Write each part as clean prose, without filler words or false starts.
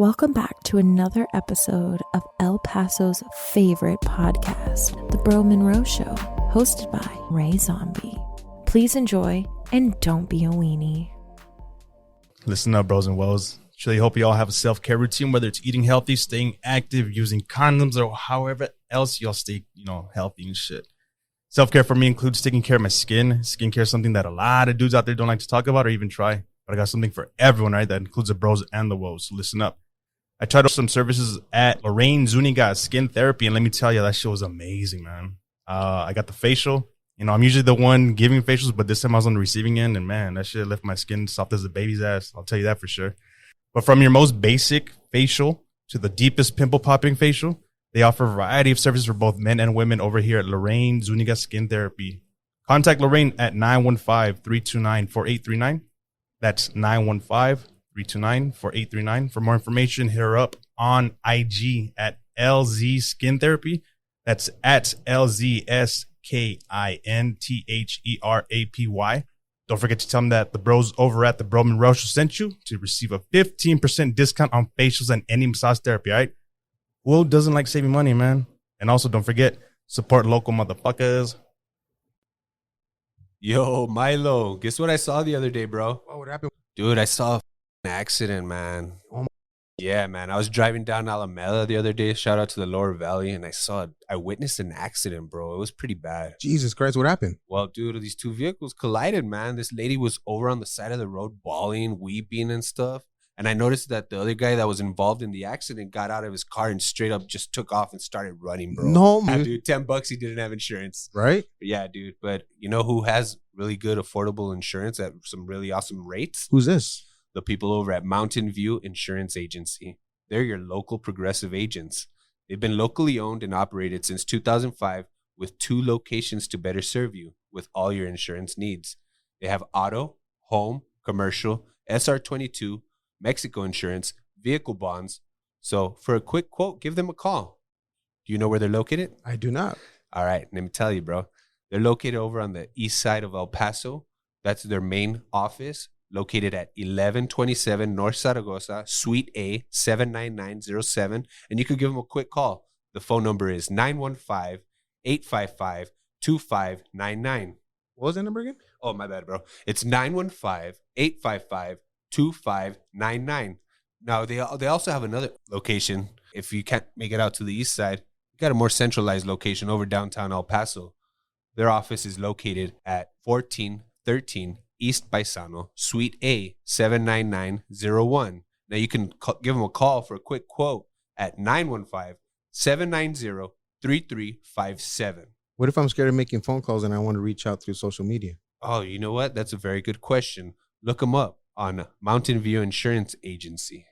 Welcome back to another episode of El Paso's favorite podcast, The Bro Monroe Show, hosted by Ray Zombie. Please enjoy and don't be a weenie. Listen up, bros and woes. Truly hope you all have a self-care routine, whether it's eating healthy, staying active, using condoms, or however else y'all stay, healthy and shit. Self-care for me includes taking care of my skin. Skincare is something that a lot of dudes out there don't like to talk about or even try. But I got something for everyone, right? That includes the bros and the woes. So listen up. I tried out some services at Lorraine Zuniga Skin Therapy, and let me tell you, that shit was amazing, man. I got the facial. I'm usually the one giving facials, but this time I was on the receiving end, and man, that shit left my skin soft as a baby's ass. I'll tell you that for sure. But from your most basic facial to the deepest pimple-popping facial, they offer a variety of services for both men and women over here at Lorraine Zuniga Skin Therapy. Contact Lorraine at 915-329-4839. That's 915-329-4839. For more information, hit her up on IG at LZ Skin Therapy. That's at LZSKINTHERAPY. Don't forget to tell them that the bros over at the Bro Monroe Show sent you to receive a 15% discount on facials and any massage therapy, all right? Who doesn't like saving money, man? And also, don't forget, support local motherfuckers. Yo, Milo, guess what I saw the other day, bro? Oh, what happened? Dude, I saw an accident, man. Oh my. Yeah, man. I was driving down Alameda the other day. Shout out to the Lower Valley. And I witnessed an accident, bro. It was pretty bad. Jesus Christ, what happened? Well, dude, these two vehicles collided, man. This lady was over on the side of the road bawling, weeping and stuff. And I noticed that the other guy that was involved in the accident got out of his car and straight up just took off and started running, bro. No, Yeah, man. dude, $10 he didn't have insurance. Right? Yeah, dude. But you know who has really good affordable insurance at some really awesome rates? Who's this? The people over at Mountain View Insurance Agency. They're your local Progressive agents. They've been locally owned and operated since 2005 with 2 locations to better serve you with all your insurance needs. They have auto, home, commercial, SR22, Mexico insurance, vehicle bonds. So for a quick quote, give them a call. Do you know where they're located? I do not. All right, let me tell you, bro. They're located over on the east side of El Paso. That's their main office, located at 1127 North Zaragoza, Suite A, 79907. And you could give them a quick call. The phone number is 915-855-2599. What was that number again? Oh, my bad, bro. It's 915-855-2599. Now, they also have another location. If you can't make it out to the east side, you got a more centralized location over downtown El Paso. Their office is located at 1413 East Paisano, Suite A, 79901. Now, you can give them a call for a quick quote at 915-790-3357. What if I'm scared of making phone calls and I want to reach out through social media? Oh, you know what? That's a very good question. Look them up on Mountain View Insurance Agency.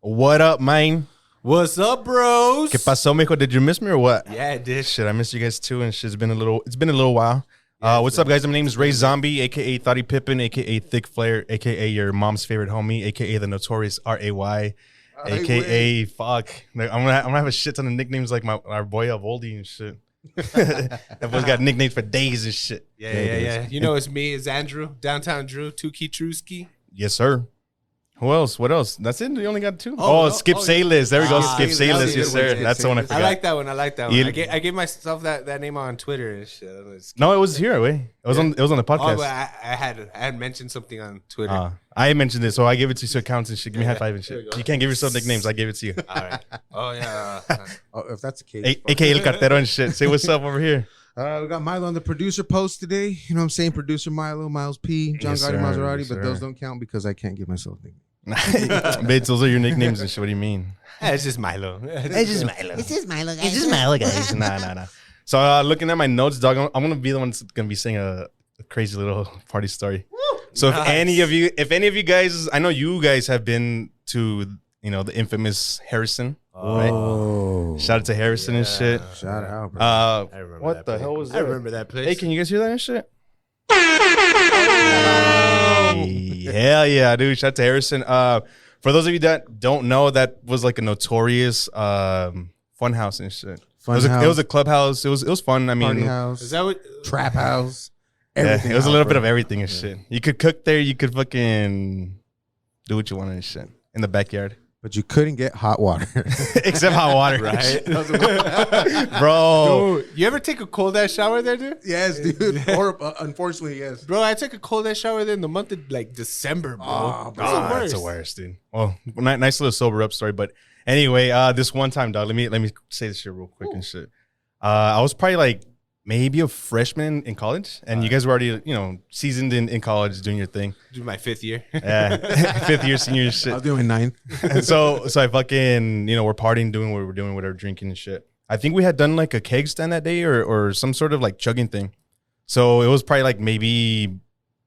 What up, man? What's up, bros? ¿Qué pasó, mijo? Did you miss me or what? Yeah, I did. Shit, I missed you guys too, and shit's been a little while. What's up, guys? My name is Ray Zombie, a.k.a. Thotty Pippin, a.k.a. Thick Flare, a.k.a. your mom's favorite homie, a.k.a. the notorious R.A.Y., a.k.a. fuck. Like, I'm gonna have a shit ton of nicknames like our boy Voldy and shit. That boy's got nicknames for days and shit. Yeah. You know, it's me. It's Andrew, Downtown Drew, Tuki Truski. Yes, sir. Who else? What else? That's it? You only got 2? Skip yeah. Sayless. There we go. Skip Sayless. Sayless. Yes, sir. That's the one I forgot. I like that one. I gave myself that name on Twitter and shit. No, it was here. Wait, it was on the podcast. Oh, but I had mentioned something on Twitter. I mentioned it, so I gave it to you so it counts and shit. Give me a high five and shit. You can't give yourself nicknames. I gave it to you. All right. Oh yeah. If that's the case. AKA El Cartero and shit. Say what's up over here. We got Milo on the producer post today. You know what I'm saying? Producer Milo, Miles P, John Gotti Maserati, but those don't count because I can't give myself nicknames. Bitch, those are your nicknames and shit. What do you mean? It's just Milo. It's just Milo, guys. Nah. So looking at my notes, dog, I'm gonna be the one that's gonna be saying a crazy little party story. So Nice. if any of you guys, I know you guys have been to the infamous Harrison. Right? Oh. Shout out to Harrison and shit. Shout out, bro. I remember what that the place. hell was that? I remember that place. Hey, can you guys hear that and shit? Hell yeah, dude. Shout out to Harrison. For those of you that don't know, that was like a notorious fun house and shit. It was a clubhouse. It was fun. I mean, Party house. Is that what? Trap house. Yeah, Everything it was a out, little bro. bit of everything and shit. You could cook there. You could fucking do what you wanted and shit. in the backyard. But you couldn't get hot water. Except hot water. Right? Bro. Dude, you ever take a cold ass shower there, dude? Yes, dude. Or, unfortunately, yes. Bro, I took a cold ass shower there in the month of like December, bro. Oh, That's the worst, dude. Well, nice little sober up story. But anyway, this one time, dog, let me say this shit real quick and shit. I was probably like maybe a freshman in college, and you guys were already, seasoned in college doing your thing. Dude, my 5th year. Yeah, 5th year senior and shit. I was doing 9th. And so I fucking, we're partying, doing what we're doing, whatever, drinking and shit. I think we had done like a keg stand that day or some sort of like chugging thing. So it was probably like maybe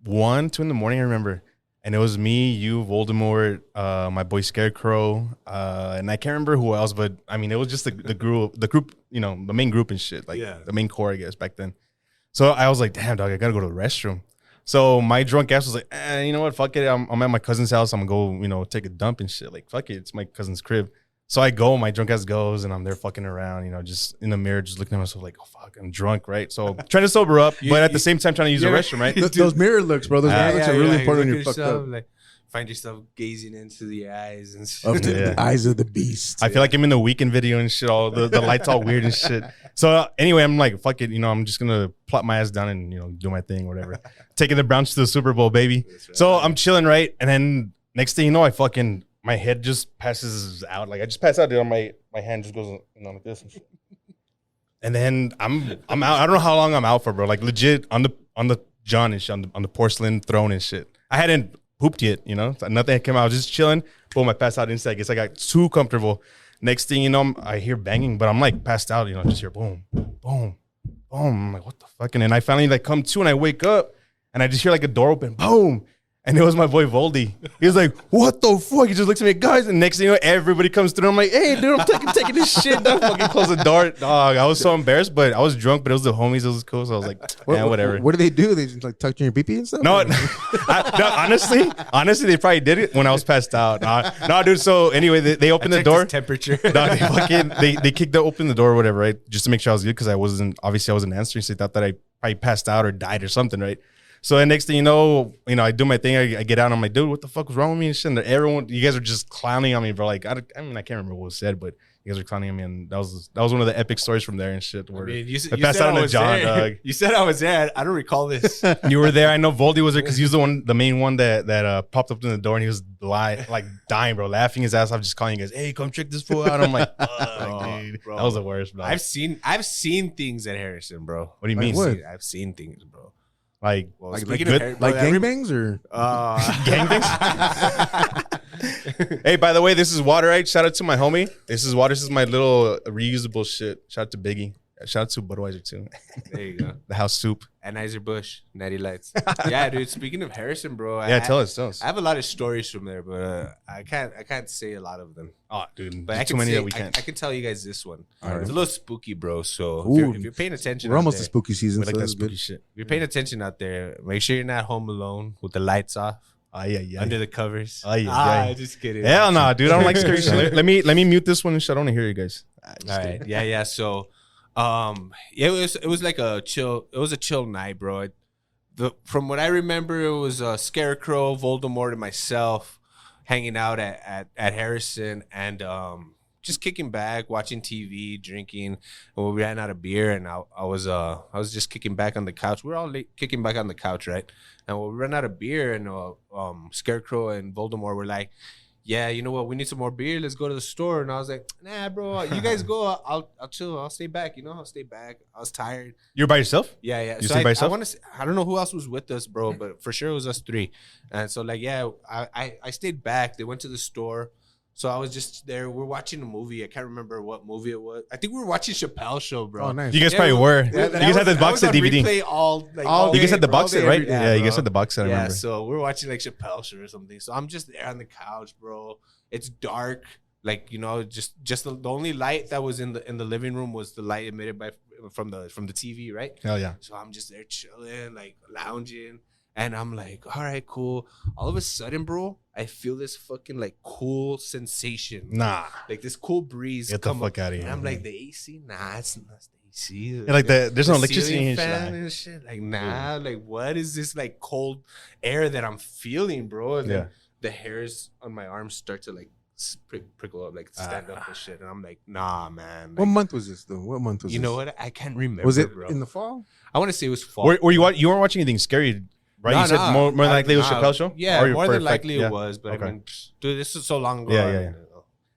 1, 2 in the morning, I remember. And it was me, you, Voldemort, my boy Scarecrow, and I can't remember who else, but I mean, it was just the group, the main group and shit, like the main core, I guess, back then. So I was like, damn, dog, I gotta go to the restroom. So my drunk ass was like, you know what, fuck it, I'm at my cousin's house, I'm gonna go, take a dump and shit. Like, fuck it, it's my cousin's crib. So I go, my drunk ass goes, and I'm there fucking around, just in the mirror, just looking at myself like, oh, fuck, I'm drunk, right? So trying to sober up, but at the same time trying to use the restroom, right? Those mirror looks, bro. Those mirror looks are really important when you're fucked up. Like, find yourself gazing into the eyes and shit. Of the eyes of the beast. I feel like I'm in the Weekend video and shit. All the lights all weird and shit. So anyway, I'm like, fuck it. I'm just gonna plop my ass down and do my thing, whatever. Taking the Browns to the Super Bowl, baby. Right. So I'm chilling, right? And then next thing you know, my head just passes out. Like I just pass out, dude. My hand just goes like this. And then I'm out. I don't know how long I'm out for, bro. Like legit on the John and shit, on the porcelain throne and shit. I hadn't pooped yet, So nothing came out. I was just chilling. Boom, I passed out inside. I guess I got too comfortable. Next thing you know, I hear banging, but I'm like passed out, just hear boom, boom, boom. I'm like, what the fuck? And then I finally like come to and I wake up and I just hear like a door open, boom. And it was my boy Voldy. He was like, what the fuck? He just looks at me, guys. And next thing you know, everybody comes through. I'm like, hey, dude, I'm taking this shit down. Fucking close the door. Dog, I was so embarrassed, but I was drunk, but it was the homies. It was cool. So I was like, yeah, whatever. What do they do? They just like tucked in your pee-pee and stuff? No, honestly, they probably did it when I was passed out. No, dude. So anyway, they opened the door. Temperature. They open the door or whatever, right? Just to make sure I was good because I wasn't answering. So they thought that I probably passed out or died or something, right? So the next thing you know, I do my thing. I get out. And I'm like, dude, what the fuck was wrong with me and shit? And everyone, you guys are just clowning on me, bro. Like, I can't remember what was said, but you guys are clowning on me, and that was one of the epic stories from there and shit. Where you passed out on the John, dog. You said I was there. I don't recall this. You were there. I know Voldy was there because he was the main one that popped up in the door, and he was like dying, bro, laughing his ass off, just calling you guys, hey, come check this fool out. I'm like, dude, bro. That was the worst, bro. I've seen things at Harrison, bro. What do you mean? I've seen things, bro. Like good, like gangbangs or gangbangs? Hey, by the way, this is water, right? Shout out to my homie. This is water. This is my little reusable shit. Shout out to Biggie. Shout out to Budweiser too. There you go. The house soup. Anheuser-Busch, Natty Lights. Yeah, dude. Speaking of Harrison, bro. Tell us. I have a lot of stories from there, but I can't say a lot of them. Oh, dude. But too many that we can't. I can tell you guys this one. All right. It's a little spooky, bro. So if you're paying attention, we're almost the spooky season. We like so that that's spooky good. shit. If you're paying attention out there, make sure you're not home alone with the lights off. Under the covers. Just kidding. Hell no, dude. I don't like scary shit. Let me mute this one and shit. I don't want to hear you guys. All right. Yeah. So, it was like a chill. It was a chill night, bro. From what I remember, it was Scarecrow, Voldemort, and myself hanging out at Harrison and just kicking back, watching TV, drinking. And we ran out of beer, and I was just kicking back on the couch. We're all kicking back on the couch, right? And we ran out of beer, and Scarecrow and Voldemort were like, yeah, you know what? We need some more beer. Let's go to the store. And I was like, nah, bro, you guys go. I'll chill. I'll stay back. I'll stay back. I was tired. You're by yourself? Yeah. You stayed by yourself? I don't know who else was with us, bro, but for sure it was us three. And so, like, yeah, I stayed back. They went to the store. So I was just there. We're watching a movie. I can't remember what movie it was. I think we were watching Chappelle's Show, bro. Oh, nice. You guys probably were. Yeah, you guys had the box set DVD. You guys had the box set, right? every day, Yeah, you bro. guys had the box set, I remember. So we're watching like Chappelle's Show or something. So I'm just there on the couch, bro. It's dark. Like, just the only light that was in the living room was the light emitted from the TV, right? Hell yeah. So I'm just there chilling, like lounging. And I'm like, all right, cool. All of a sudden, bro, I feel this fucking like cool sensation. Nah. Like this cool breeze. Get the fuck out of here. And I'm like, the AC? Nah, it's not the AC. Yeah, like there's no electricity ceiling and fan and shit. Like, nah, like what is this like cold air that I'm feeling, bro? And the hairs on my arms start to like prickle up, like stand up and shit. And I'm like, nah, man. Like, What month was this though? What month was this? you know what? I can't remember. Was it bro. in the fall? I want to say it was fall. Were you weren't watching anything scary, right? You said more than likely it was Chappelle show. Yeah, Or more for than a fact- likely yeah. it was. But Okay. I mean, dude, this is so long ago. Yeah.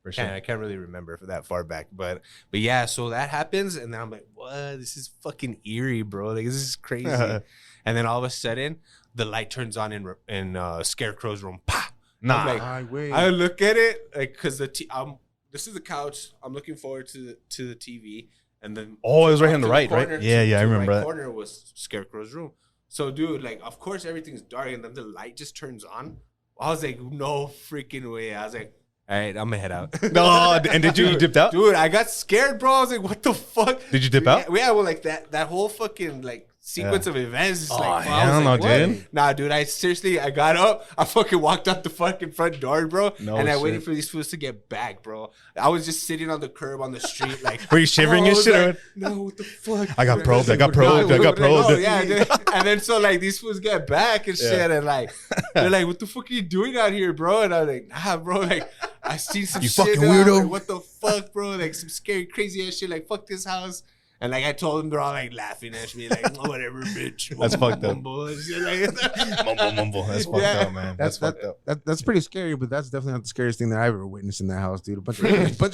For sure. I can't really remember for that far back, but yeah. So that happens, and then I'm like, "What? This is fucking eerie, bro! Like this is crazy." And then all of a sudden, the light turns on in Scarecrow's room. Pah! Nah. I'm like, I look at it like because this is the couch. I'm looking forward to the TV, and then Oh, it was right on the to right, corner- right? Yeah, I to the remember right that. corner was Scarecrow's room. So, dude, like, of course everything's dark, and then the light just turns on. I was like, no freaking way. I was like, all right, I'm gonna head out. No, and did you dipped out? Dude, I got scared, bro. I was like, what the fuck? Did you dip out? Yeah, well, like that whole fucking like sequence of events is like, I was hell no, like, what? dude. Nah, dude, I got up, I fucking walked out the fucking front door, bro. No and I shit. waited for these fools to get back, bro. I was just sitting on the curb on the street, like Were you shivering I and was shit? like, no, what the fuck? I got probed. I got probed. Oh, yeah, dude. And then so like these fools get back and shit, and like they're like, "What the fuck are you doing out here, bro?" And I was like, "Nah, bro. Like I seen some You shit. fucking and I'm weirdo. like, what the fuck, bro? Like some scary, crazy ass shit. Like fuck this house." And like I told them, they're all like laughing at me, like oh, whatever, bitch. That's fucked up. Mumble and shit like that. Mumble. That's fucked Yeah. up, man. That's fucked up. That's pretty scary, but that's definitely not the scariest thing that I've ever witnessed in that house, dude. A bunch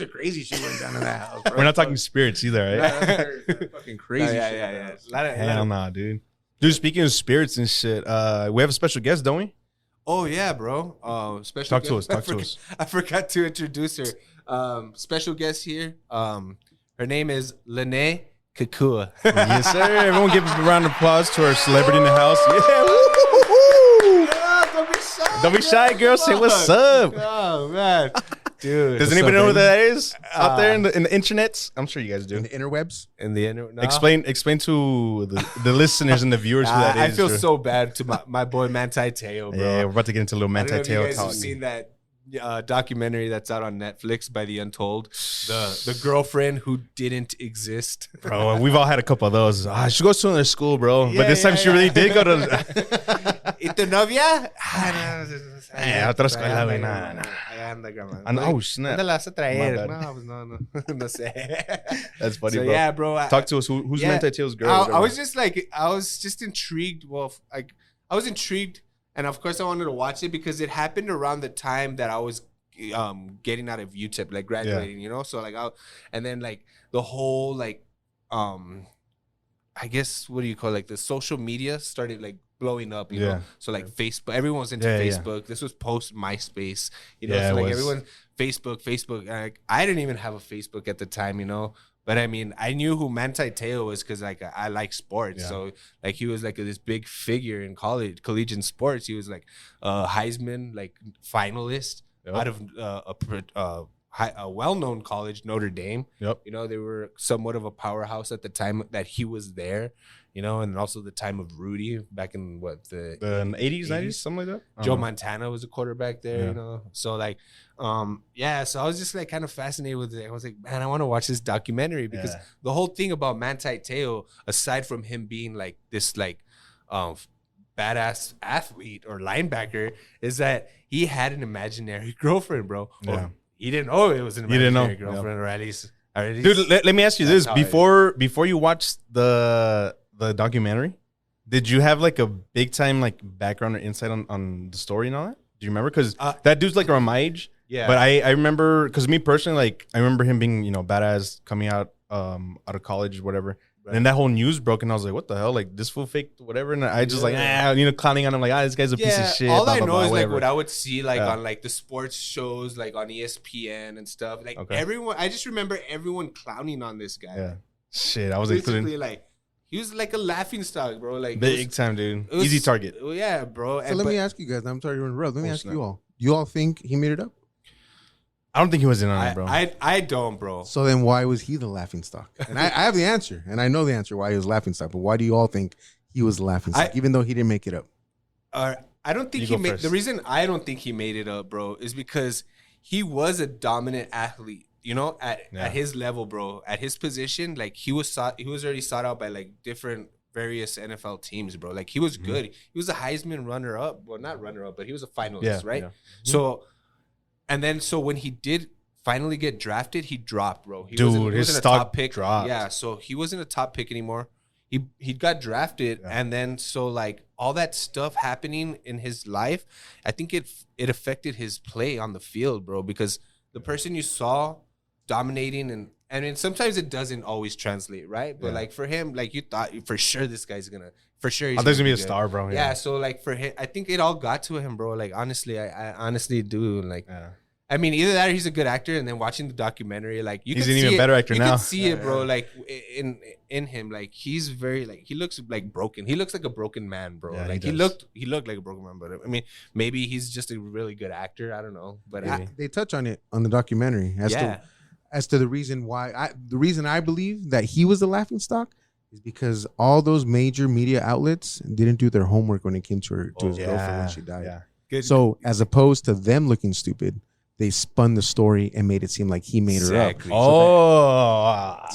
of crazy shit went down in that house. Bro. We're not talking spirits either, right? That's fucking crazy. Yeah, shit. yeah. Hell nah, dude. Dude, speaking of spirits and shit, we have a special guest, don't we? Oh yeah, bro. Special Talk to guest. us. Talk to us. I forgot to introduce her. Special guest here. Her name is Lene Kakua. Yes, sir. Everyone give a round of applause to our celebrity in the house. Yeah. Don't be shy. Don't be shy, girl. Say what's up. Oh man, dude. Does anybody know who that is out there in the internets? I'm sure you guys do. In the interwebs. in the internet? No. Explain to the listeners and the viewers who that is. I feel sir. so bad to my boy Manti Teo, bro. Yeah, we're about to get into a little I don't know Manti if you Teo guys talk. have seen that documentary that's out on Netflix by The Untold, the girlfriend who didn't exist. Bro, we've all had a couple of those. She goes to another school, bro. But this time she really did go to. ¿Y tu novia? Otra escuela, güey. Nah. Ahí anda, grandma. Oh, snap. ¿Dónde la vas a traer? My bad. No, pues no. No sé. That's funny, So bro. yeah, bro. Talk to us. Who's yeah. Manti Teo's girl? I was just intrigued. Well, like I was intrigued, and of course I wanted to watch it because it happened around the time that I was getting out of UTEP, like graduating, you know. So like and then like the whole like I guess what do you call it? Like the social media started like blowing up, you know. So like Facebook, everyone was into Facebook. This was post MySpace, you know. So like everyone Facebook. Like, I didn't even have a Facebook at the time, you know. But I mean, I knew who Manti Teo was because like I like sports. So like he was like this big figure in collegiate sports. He was like a Heisman like finalist out of a well-known college, Notre Dame. You know, they were somewhat of a powerhouse at the time that he was there. You know, and also the time of Rudy back in the 80s, 90s, something like that. Joe Montana was a quarterback there, you know. So like, so I was just like kind of fascinated with it. I was like, man, I want to watch this documentary because the whole thing about Manti Teo, aside from him being like this like badass athlete or linebacker, is that he had an imaginary girlfriend, bro. Or he didn't know it was an imaginary girlfriend, or at least. Dude, let me ask you this: before you watched the documentary, did you have like a big time like background or insight on the story and all that? Do you remember? Because that dude's like around my age. Yeah. But I remember, because me personally, like I remember him being, you know, badass coming out of college or whatever. Right. And that whole news broke, and I was like, "What the hell? Like this fool faked whatever." And I just like, you know, clowning on him, like, this guy's a piece of shit. All blah, I blah, know blah, is whatever. like what I would see like on like the sports shows, like on ESPN and stuff. Like everyone, I just remember everyone clowning on this guy. Yeah, shit. I was basically like, he was like a laughing stock, bro. Like big time, dude. Easy target. Yeah, bro. So let me ask you guys. I'm sorry to interrupt. Let me ask you all. You all think he made it up? I don't think he was in on it, bro. I don't, bro. So then why was he the laughing stock? And I have the answer, and I know the answer why he was laughing stock. But why do you all think he was the laughing stock, even though he didn't make it up? I don't think he made. The reason I don't think he made it up, bro, is because he was a dominant athlete. You know, at his level, bro, at his position, like he was already sought out by like different various NFL teams, bro. Like he was good. He was a Heisman runner-up. Well, not runner-up, but he was a finalist, right? Yeah. So, and then so when he did finally get drafted, he dropped, bro. He wasn't his a stock top pick. dropped. Yeah, so he wasn't a top pick anymore. He got drafted, and then so like all that stuff happening in his life, I think it affected his play on the field, bro. Because the person you saw dominating and sometimes it doesn't always translate, right? But like for him, like you thought for sure this guy's gonna he's gonna be a star, bro. Yeah. So like for him, I think it all got to him, bro. Like honestly, I honestly do like. I mean, either that or he's a good actor, and then watching the documentary, like he's an even better actor now. You can see it, bro. Like in him, like he's very like he looks like broken. He looks like a broken man, bro. Yeah, like he looked like a broken man, but I mean, maybe he's just a really good actor. I don't know, but they touch on it on the documentary as to the reason why the reason I believe that he was the laughingstock is because all those major media outlets didn't do their homework when it came to his girlfriend when she died. Yeah. Good. So as opposed to them looking stupid, they spun the story and made it seem like he made her up.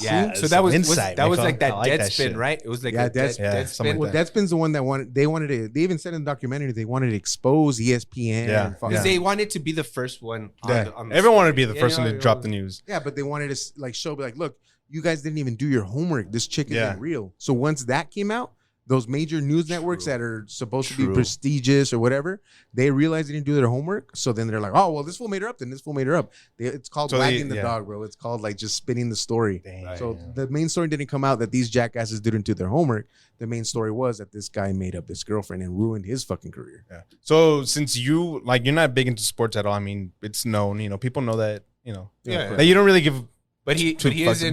Yeah. So that was insight. That was like that Deadspin, right? It was like Deadspin. Well, Deadspin's the one that wanted. They wanted to. They even said in the documentary they wanted to expose ESPN. Because they wanted to be the first one. On the everyone wanted to be the first one to drop the news. Yeah, but they wanted to like show, like, look, you guys didn't even do your homework. This chick isn't real. So once that came out, those major news networks that are supposed to be prestigious or whatever, they realized they didn't do their homework. So then they're like, oh, well, this fool made her up. Then this fool made her up. It's called wagging the dog, bro. It's called like just spinning the story. So the main story didn't come out that these jackasses didn't do their homework. The main story was that this guy made up this girlfriend and ruined his fucking career. Yeah. So since you're not big into sports at all, I mean, it's known, people know that, that you don't really give. But he is in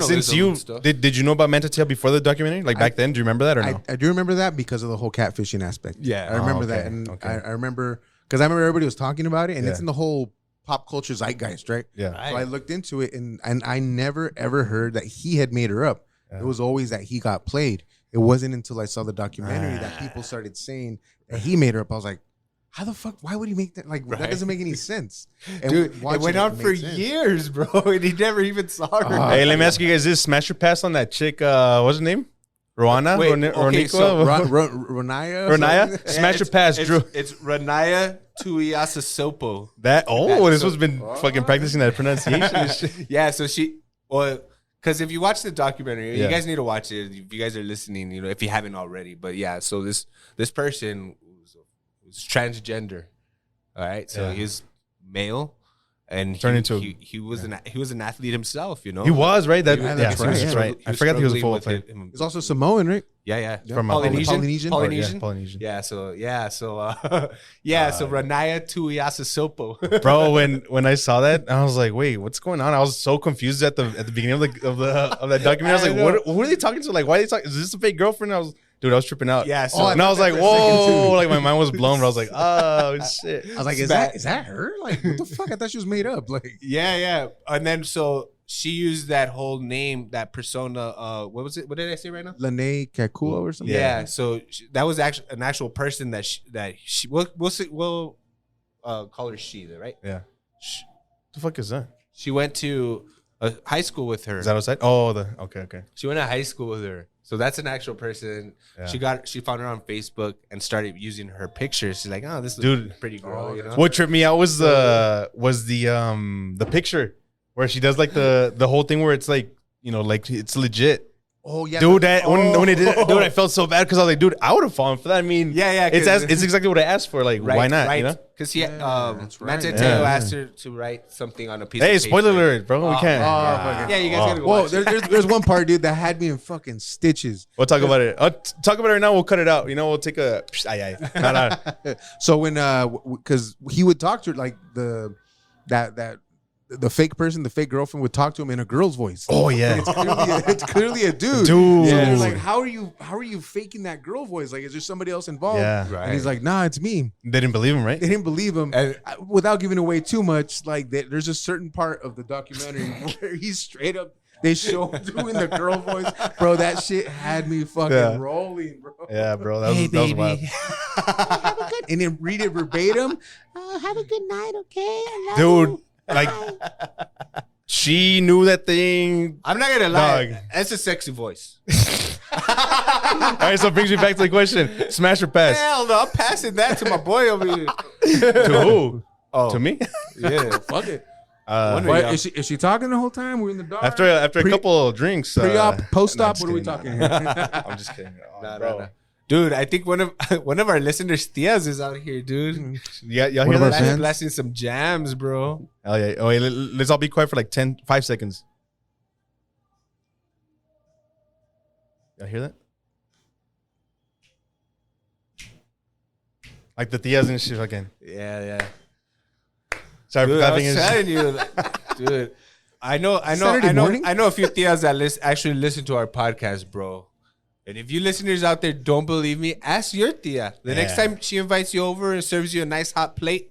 since you did you know about Mental Tail before the documentary? Like back then, do you remember that or no? I do remember that because of the whole catfishing aspect. Yeah, I remember that, and I remember because I remember everybody was talking about it, and it's in the whole pop culture zeitgeist, right? Yeah. So I looked into it, and I never ever heard that he had made her up. Yeah. It was always that he got played. It wasn't until I saw the documentary that people started saying that he made her up. I was like, how the fuck? Why would he make that? Like, that doesn't make any sense. And dude, it went on for years, bro, and he never even saw her. Hey, let me ask you guys this. Smash your pass on that chick, what's her name? Roana? Ronaya? Smash your pass, Drew. It's Ronaya Tuiasosopo. This was been fucking practicing that pronunciation. Yeah, so because if you watch the documentary, you guys need to watch it. If you guys are listening, if you haven't already. But yeah, so this person was transgender. All right, so he's male, and he was an athlete himself. He was right. That's right. I forgot he was a football player. He's also Samoan, right? Yeah. From Polynesian. Polynesian. Yeah. So Ronaya Tuiasosopo. Bro, when I saw that, I was like, wait, what's going on? I was so confused at the beginning of that documentary. I was like, what are they talking to? Like, why are they talking? Is this a fake girlfriend? I was tripping out. Yeah. So, and I was like, whoa, like my mind was blown. But I was like, oh shit. I was like, is that her? Like, what the fuck? I thought she was made up. Like, yeah. And then so she used that whole name, that persona. What was it? What did I say right now? Lene Kakuo or something. Yeah. So that was actually an actual person that she we'll call her she, right? Yeah. The fuck is that? She went to a high school with her. Is that outside? Oh, okay. She went to high school with her. So that's an actual person. Yeah. She found her on Facebook and started using her pictures. She's like, oh, this is a pretty girl. What tripped me out was the picture where she does like the whole thing where it's like, like it's legit. Oh yeah, dude. When it did, dude, I felt so bad because I was like, dude, I would have fallen for that. I mean, it's exactly what I asked for. Like, why not? Right. Because Mateo asked her to write something on a piece. Hey, spoiler alert, bro. We can't. Yeah, you guys gotta go watch it. There's one part, dude, that had me in fucking stitches. We'll talk about it. I'll talk about it right now. We'll cut it out. We'll take a. So when because he would talk to her like the fake person, the fake girlfriend would talk to him in a girl's voice. Oh yeah, it's clearly a dude. So they're like, how are you faking that girl voice? Like, is there somebody else involved? Yeah, right. And he's like, nah, it's me. They didn't believe him, right? They didn't believe him. Without giving away too much, like there's a certain part of the documentary where he's straight up. They show him doing the girl voice, bro. That shit had me fucking rolling, bro. Yeah, bro. That was wild. And then read it verbatim. Have a good night, okay? Dude. Like, she knew that thing. I'm not gonna lie. That's a sexy voice. All right, so it brings me back to the question: smash or pass? Hell no, I'm passing that to my boy over here. To who? Oh, To me? Yeah, fuck it. Wait, is she talking the whole time? We're in the dark. After a couple of drinks, Pre-op, post-op. just what are we kidding. talking here? I'm just kidding. Oh, Nah, bro. nah. Dude, I think one of our listeners, Tias, is out here, dude. Yeah, y'all One hear of our that? fans? Blasting some jams, bro. Oh yeah. Oh, wait, let's all be quiet for like 5 seconds. Y'all hear that? Like the Tias and shit again. Yeah. Sorry Dude, for I clapping. was telling you, like, dude. I know Saturday morning? I know a few Tias that actually listen to our podcast, bro. And if you listeners out there don't believe me, ask your tia. The next time she invites you over and serves you a nice hot plate,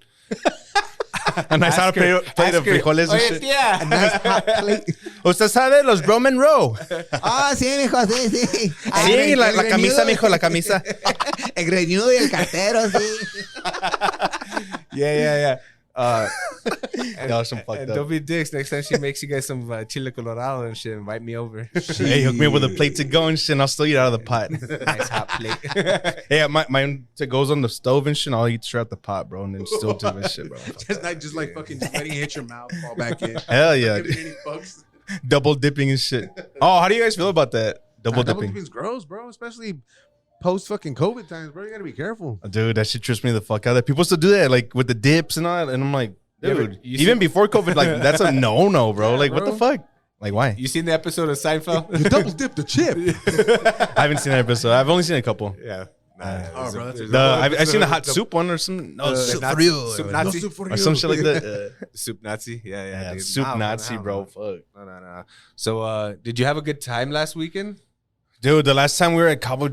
A nice hot plate of frijoles and Oye, shit. tia. Nice hot plate. Usted sabe los bro Monroe. Ah, sí, mijo, sí, sí. Sí, la camisa, mijo, la camisa. El greñudo y el cartero, sí. Yeah. Y'all some fucked And up. don't be dicks. Next time she makes you guys some chile colorado and shit, invite me over. Hey, hook me up with a plate to go and shit, and I'll still eat out of the pot. Nice hot plate. Hey, mine to goes on the stove and shit, and I'll eat straight out the pot, bro, and then still do this shit, bro. just like fucking letting it hit your mouth, fall back in. Hell yeah. Giving any fucks. Double dipping and shit. Oh, how do you guys feel about that? Double Double dipping. dipping's gross, bro. Especially post fucking COVID times, bro. You gotta be careful. Dude, that shit trips me the fuck out. People still do that, like with the dips and all that, and I'm like, dude, you even see- before COVID, like that's a no, bro. Yeah, like, what the bro. fuck? Like, why? You seen the episode of Seinfeld? You double dip the chip. I haven't seen that episode. I've only seen a couple. Yeah. Oh, bro, that's I've seen the hot soup one or some soup Nazi- frio soup or Nazi. some shit like that. Soup Nazi. Yeah, Yeah, dude. soup Nah, Nazi, nah, bro. nah. Fuck. No. So, did you have a good time last weekend? Dude, the last time we were at Bikini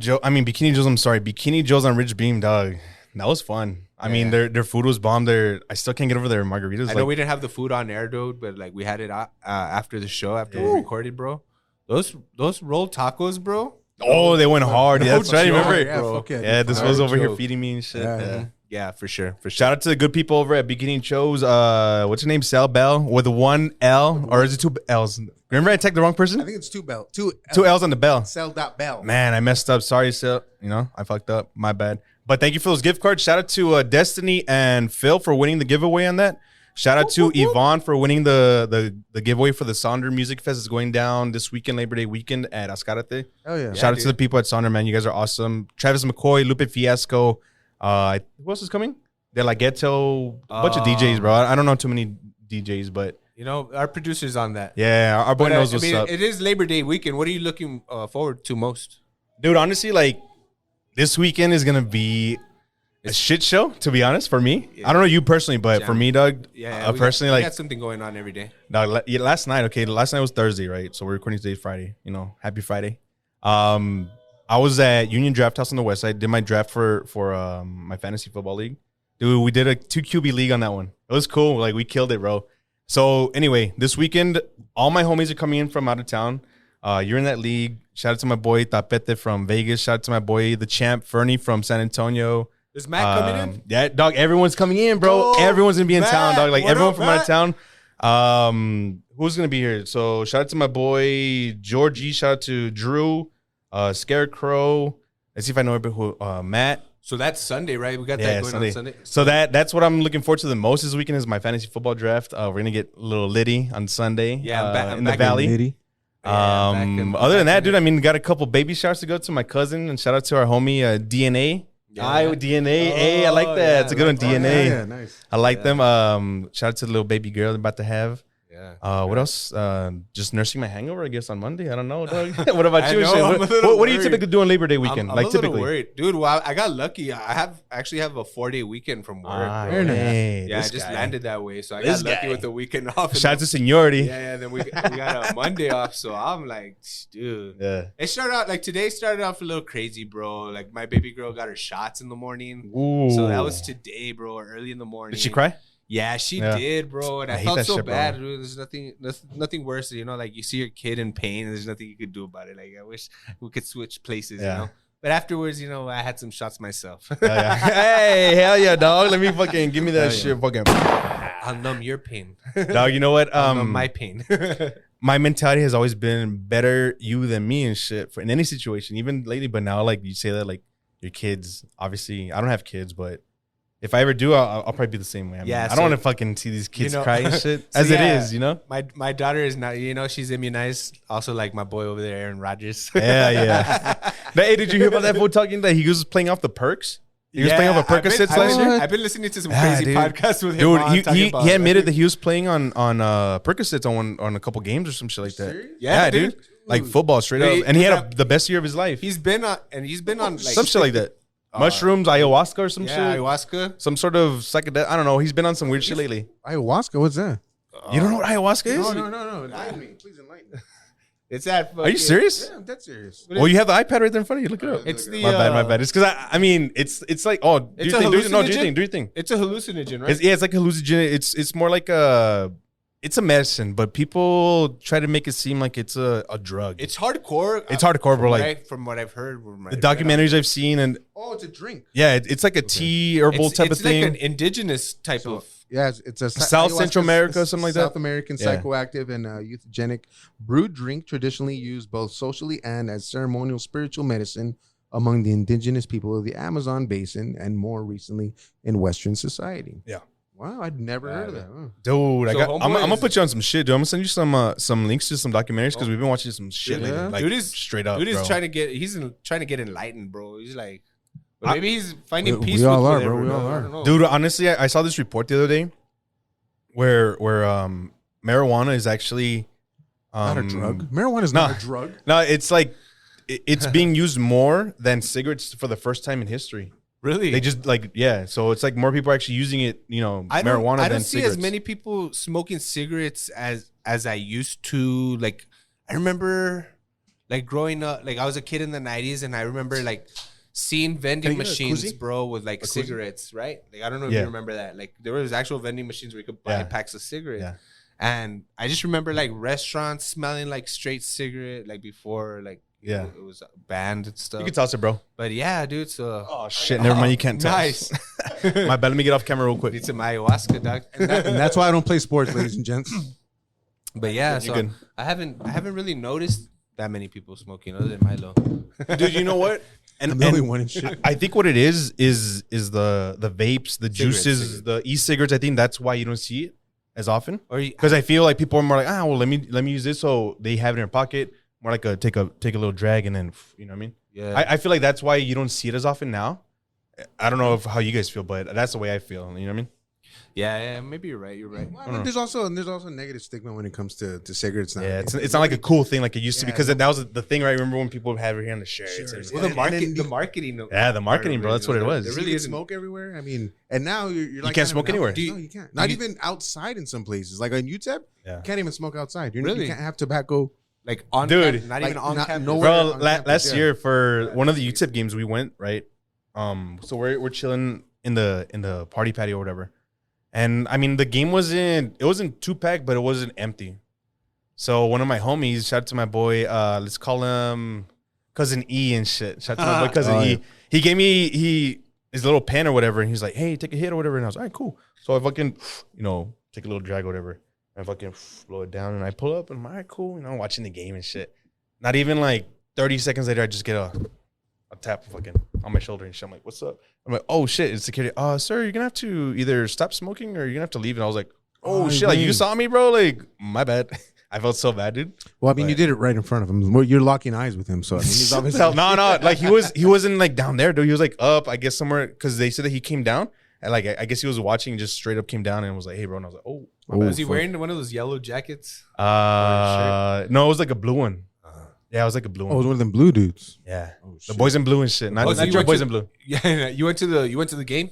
Joe's, Bikini Joe's on Rich Beam, dog. That was fun. I mean, their food was bomb. I still can't get over their margaritas. I know we didn't have the food on air, dude, but like we had it after the show, after we recorded, bro. Those rolled tacos, bro. Oh, they went hard. Yeah, that's right. joke, Remember? Yeah, bro. fuck yeah. Yeah, this No was over here joke. feeding me and shit. Yeah, Yeah. yeah. Yeah, for sure. Shout out to the good people over at Bikini Joe's. What's your name? Sal Bell with one L, or is it two L's? Remember I tagged the wrong I person? think it's two Two L's on the bell. Sell.bell. Man, I messed up. Sorry, Sal. I fucked up. My bad. But thank you for those gift cards. Shout out to Destiny and Phil for winning the giveaway on that. Shout out to Yvonne for winning the giveaway for the Sonder Music Fest. Is going down this weekend, Labor Day weekend at Ascarate. Oh yeah. Shout out to the people at Sonder, man. You guys are awesome. Travis McCoy, Lupe Fiasco. Who else is coming? De La Ghetto. A bunch of DJs, bro. I don't know too many DJs, but You know, our producer's on that. yeah, our boy But, knows what's up. It is Labor Day weekend. What are you looking forward to most? Dude, honestly, like this weekend is gonna be a shit show, to be honest, for me. Yeah. I don't know you personally, but for me, Doug, Yeah, personally, we got something going on every day. dog, last night, last night was Thursday, right? So we're recording today Friday, happy Friday. I was at Union Draft House on the West Side, did my draft for my fantasy football league. Dude, we did a 2 QB league on that one. It was cool. Like, we killed it, bro. So anyway, this weekend, all my homies are coming in from out of town. You're in that league. Shout out to my boy Tapete from Vegas. Shout out to my boy the champ Fernie from San Antonio. Is Matt coming in? Yeah, dog. Everyone's coming in, bro. Oh, Everyone's gonna be in Matt, town, dog. Like what everyone up, from out of Matt? town. Who's gonna be here? So shout out to my boy Georgie. Shout out to Drew, Scarecrow. Let's see if I know who. Matt. So that's Sunday, right? We got Yeah, that going on Sunday. So that's what I'm looking forward to the most this weekend is my fantasy football draft. We're gonna get a little litty on Sunday. Yeah, I'm in the back Valley. Lady. Other than that, dude, I mean, got a couple baby showers to go to my cousin, and shout out to our homie DNA. Yeah. DNA. Hey, I like that. yeah, It's a good one, I like DNA. Yeah, nice. I like them. Shout out to the little baby girl they're about to have. Yeah. What else? Just nursing my hangover, I guess, on Monday. I don't know, dog. What about I you? know, Shit? I'm a little What do you worried. typically do on Labor Day weekend? I'm like a little typically. worried, dude. Well, I got lucky. I actually have a 4-day weekend from work. Ah, bro. hey, Yeah, I this just guy. landed that way, so I This got lucky guy. with the weekend off. and Shout out to then- seniority. Yeah, then we got a Monday off, so I'm like, dude. Yeah. It started out like today started off a little crazy, bro. Like my baby girl got her shots in the morning. Ooh. So that was today, bro, early in the morning. Did she cry? Yeah, she Yeah. did, bro. And I I, hate felt that so shit, bro. bad, dude. There's nothing worse, like you see your kid in pain and there's nothing you could do about it. Like I wish we could switch places, Yeah. But afterwards, I had some shots myself. Hell yeah. Hey, hell yeah, dog. Let me fucking give me that Hell shit. yeah. Fucking I'll numb your pain. dog. You know what? I'll numb my pain. my mentality has always been better you than me and shit in any situation, even lately. But now, like you say that, like your kids, obviously, I don't have kids, but if I ever do, I'll probably be the same way. I mean, I don't want to fucking see these kids cry and shit as it is, you know? My daughter is not, she's immunized. Also, like my boy over there, Aaron Rodgers. Yeah. Hey, did you hear about that fool talking that he was playing off the perks? He was playing off the Percocets last year. I've been listening to some crazy podcasts with him. Dude, he admitted that he was playing on Percocets on a couple games or some shit like that. Yeah, dude. Like football, straight up. And he had the best year of his life. He's been on like some shit like that. Mushrooms, ayahuasca or some shit. Ayahuasca. Some sort of psychedelic. I don't know. He's been on some weird shit lately. Ayahuasca? What's that? You don't know what ayahuasca is? No. Enlighten me. Please enlighten me. It's that. Are you serious? Yeah, I'm dead serious. Well, you have the iPad right there in front of you. Look it up. It's the. My bad. It's because I mean, it's like, oh, do your thing. Do your thing. It's a hallucinogen, right? It's like a hallucinogen. It's more like it's a medicine, but people try to make it seem like it's a drug. It's hardcore. It's hardcore, bro. From what I've heard, the documentaries I've seen, and it's a drink. Yeah, it's like a tea herbal type of thing. It's like an indigenous type of. Yeah, it's a South Central America, something like that. South American psychoactive and euthogenic brewed drink, traditionally used both socially and as ceremonial spiritual medicine among the indigenous people of the Amazon basin, and more recently in Western society. Yeah. Wow, I'd never heard of that. Huh. Dude, I'm gonna put you on some shit, dude. I'm gonna send you some links to some documentaries because we've been watching some shit lately. Like, dude is straight up. Dude is bro. trying to get enlightened, bro. He's like, but maybe he's finding peace. We all with are, whatever, bro. We all are. Dude, honestly, I saw this report the other day where marijuana is actually not a drug. Marijuana is not a drug. No, it's like it's being used more than cigarettes for the first time in history. Really? They just so it's like more people are actually using it, marijuana I don't than see cigarettes. as many people smoking cigarettes as I used to. Like, I remember, like, growing up, like, I was a kid in the 90s, and I remember, like, seeing vending machines, bro, with, like, cigarettes, right? Like, I don't know if you remember that. Like, there was actual vending machines where you could buy packs of cigarettes. Yeah. And I just remember, like, restaurants smelling like straight cigarette, like, before, like, it was banned and stuff. You can toss it, bro. But yeah, dude. So shit, never mind. You can't toss. Nice. My bad. Let me get off camera real quick. Need some ayahuasca, dog. And that's why I don't play sports, ladies and gents. But yeah, so I haven't really noticed that many people smoking other than Milo. Dude, you know what? And I'm the only one in shit. I think what it is the vapes, the juices, the e-cigarettes. I think that's why you don't see it as often. Because I feel like people are more like, well, let me use this, so they have it in their pocket. More like take a little drag and then, you know what I mean? Yeah. I feel like that's why you don't see it as often now. I don't know how you guys feel, but that's the way I feel. You know what I mean? Yeah, maybe you're right. Well, I mean, there's also a negative stigma when it comes to cigarettes now. Yeah, it's not like a cool thing like it used to be, because that was the thing, right? I remember when people would have it here on the shirts. Well, the marketing. Yeah, the marketing, bro. That's what it was. There really is smoke everywhere. I mean, and now you're like, you can't smoke anywhere. No, you can't. Not even outside in some places. Like on UTEP, you can't even smoke outside. You can't have tobacco. Like on dude, not even on campus. Bro, last year for one of the UTEP games we went, right? So we're chilling in the party patio or whatever. And I mean the game wasn't too packed, but it wasn't empty. So one of my homies, shout out to my boy, let's call him Cousin E and shit. Shout out to my boy Cousin E. He gave me his little pen or whatever, and he's like, hey, take a hit or whatever. And I was like, all right, cool. So I fucking, take a little drag or whatever. I fucking blow it down, and I pull up, and I'm all right, cool. Watching the game and shit. Not even like 30 seconds later, I just get a tap fucking on my shoulder and shit. I'm like, what's up? I'm like, oh shit, it's security. Sir, you're gonna have to either stop smoking or you're gonna have to leave. And I was like, oh shit, like you saw me, bro? Like, my bad. I felt so bad, dude. Well, I mean, you did it right in front of him. You're locking eyes with him, so I mean, he's obviously no. Like he wasn't like down there, dude. He was like up, I guess somewhere, because they said that he came down. And like, I guess he was watching and just straight up came down and was like, hey, bro. And I was like, oh. Was he wearing one of those yellow jackets? No, it was like a blue one. Yeah, it was like a blue one. Oh, it was one of them blue dudes. Yeah. The boys in blue and shit. Not your boys in blue. Yeah, you went to the game?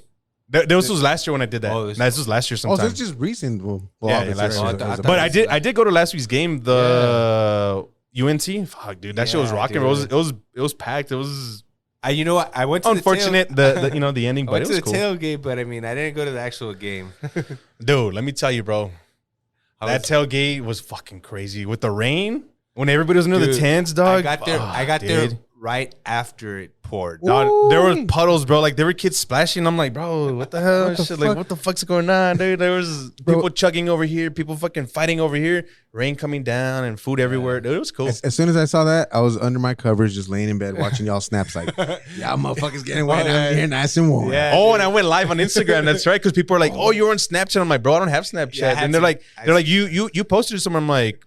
This was last year when I did that. This was last year sometime. Oh, so it's just recent. Well, last year. But I did go to last week's game, the UNT. Fuck, dude. That shit was rocking. It was packed. It was... you know what? I went to unfortunate the ending, but it was cool. I went to the tailgate, but I mean, I didn't go to the actual game. Dude, let me tell you, bro. That tailgate was fucking crazy with the rain. When everybody was under the tents, dog. I got there right after it poured. Dog, there were puddles, bro. Like there were kids splashing. I'm like, bro, what the hell? What the Shit, fuck? like, what the fuck's going on, dude? There was people chugging over here, people fucking fighting over here, rain coming down, and food everywhere. Dude, it was cool. As soon as I saw that, I was under my covers, just laying in bed watching y'all snaps. Like, yeah, motherfuckers getting wet out here, nice and warm. Yeah. Oh, and I went live on Instagram. That's right, because people are like, "Oh, you're on Snapchat." I'm like, "Bro, I don't have Snapchat." Yeah, and they're like, "You posted it somewhere." I'm like,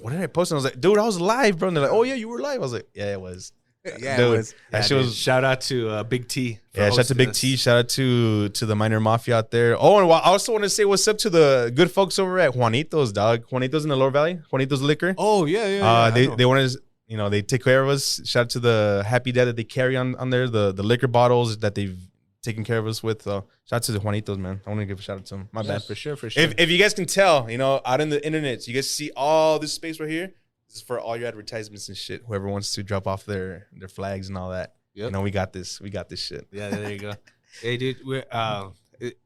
"What did I post?" And I was like, "Dude, I was live, bro." And they're like, "Oh yeah, you were live." I was like, "Yeah, it was." Yeah, Dude, it was. that shit was. Shout out to Big T. for Yeah, shout out to hosting Big us. T. Shout out to the Minor Mafia out there. Oh, and I also want to say what's up to the good folks over at Juanito's, dog. Juanito's in the Lower Valley. Juanito's Liquor. Oh yeah. They want to, they take care of us. Shout out to the Happy Dad that they carry on there, the liquor bottles that they've taken care of us with. So shout out to the Juanitos, man. I want to give a shout out to them. My bad. for sure. If you guys can tell, out in the internet, you guys see all this space right here. This is for all your advertisements and shit. Whoever wants to drop off their flags and all that. Yep. We got this. We got this shit. Yeah, there you go. Hey, dude,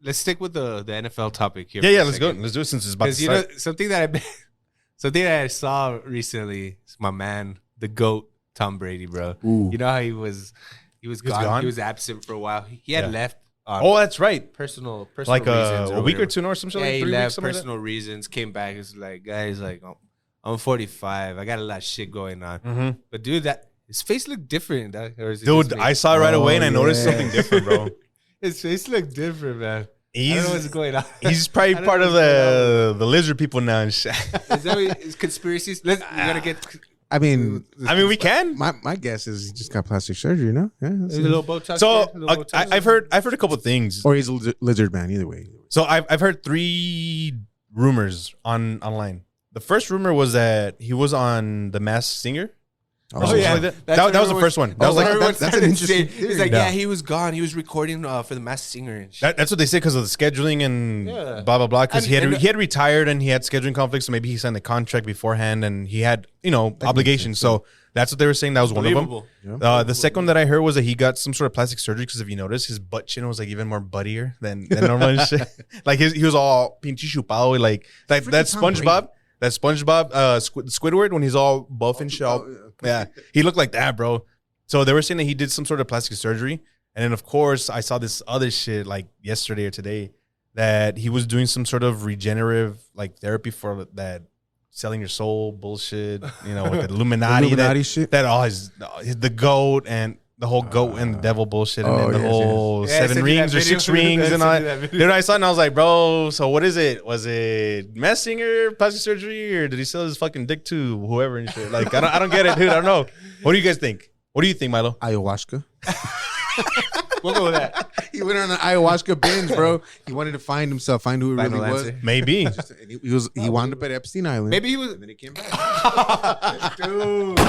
let's stick with the NFL topic here. Yeah, for a let's go. second. Let's do it since it's about to Because start. something that I saw recently is my man, the GOAT, Tom Brady, bro. Ooh. You know how he was gone. He was absent for a while. He had left. Oh, that's right. Personal Like reasons a week or two or something. Yeah, like he 3 left weeks. Something like that. personal reasons. Came back. It's like, guys, like I'm 45. I got a lot of shit going on. But dude, his face looked different. Dog. Or is it just Dude, me? I saw it right away and I noticed yeah. something different, bro. His face looked different, man. I don't know what's going on. He's probably I don't part know of what's the lizard people now and shit. Is that what, is conspiracies? We gotta get I mean, we can. my guess is he just got plastic surgery, a that's little Botox. So there, a little Botox. I've heard a couple things. or he's a lizard man. Either way. So I've heard 3 rumors online. The first rumor was that he was on The Masked Singer. Or Oh, something yeah. like that. That's That what was the everyone- first one. That was what like everyone that's an started interesting saying. It's theory. like, Yeah. yeah, he was gone. He was recording for the Masked Singer and shit. that's what they say because of the scheduling and Yeah. blah blah blah. Because And- he had retired and he had scheduling conflicts, so maybe he signed the contract beforehand and he had obligations. So that's what they were saying. That was one of them. Believable. The second one that I heard was that he got some sort of plastic surgery because if you notice, his butt chin was like even more buttier than normal and shit. Like he was all pinche chupado, like that Tom SpongeBob. That SpongeBob, Squidward, when he's all buff and shit. Yeah, he looked like that, bro. So they were saying that he did some sort of plastic surgery. And then, of course, I saw this other shit like yesterday or today that he was doing some sort of regenerative like therapy for that selling your soul bullshit, with the Illuminati. Illuminati shit. That all the goat and the whole goat and the devil bullshit and oh, then the yes, whole yes. Yeah, I 7 sent you that rings or video. 6 rings I and all sent you that. that video. Dude, I saw it and I was like, bro, so what is it? Was it Masked Singer, plastic surgery, or did he sell his fucking dick to whoever and shit? Like, I don't get it, dude. I don't know. What do you guys think? What do you think, Milo? Ayahuasca. We'll go with that. He went on an ayahuasca binge, bro. He wanted to find himself, find who he Final really was. answer. Maybe. And he wound up at Epstein Island. Maybe he was. And then he came back. Dude.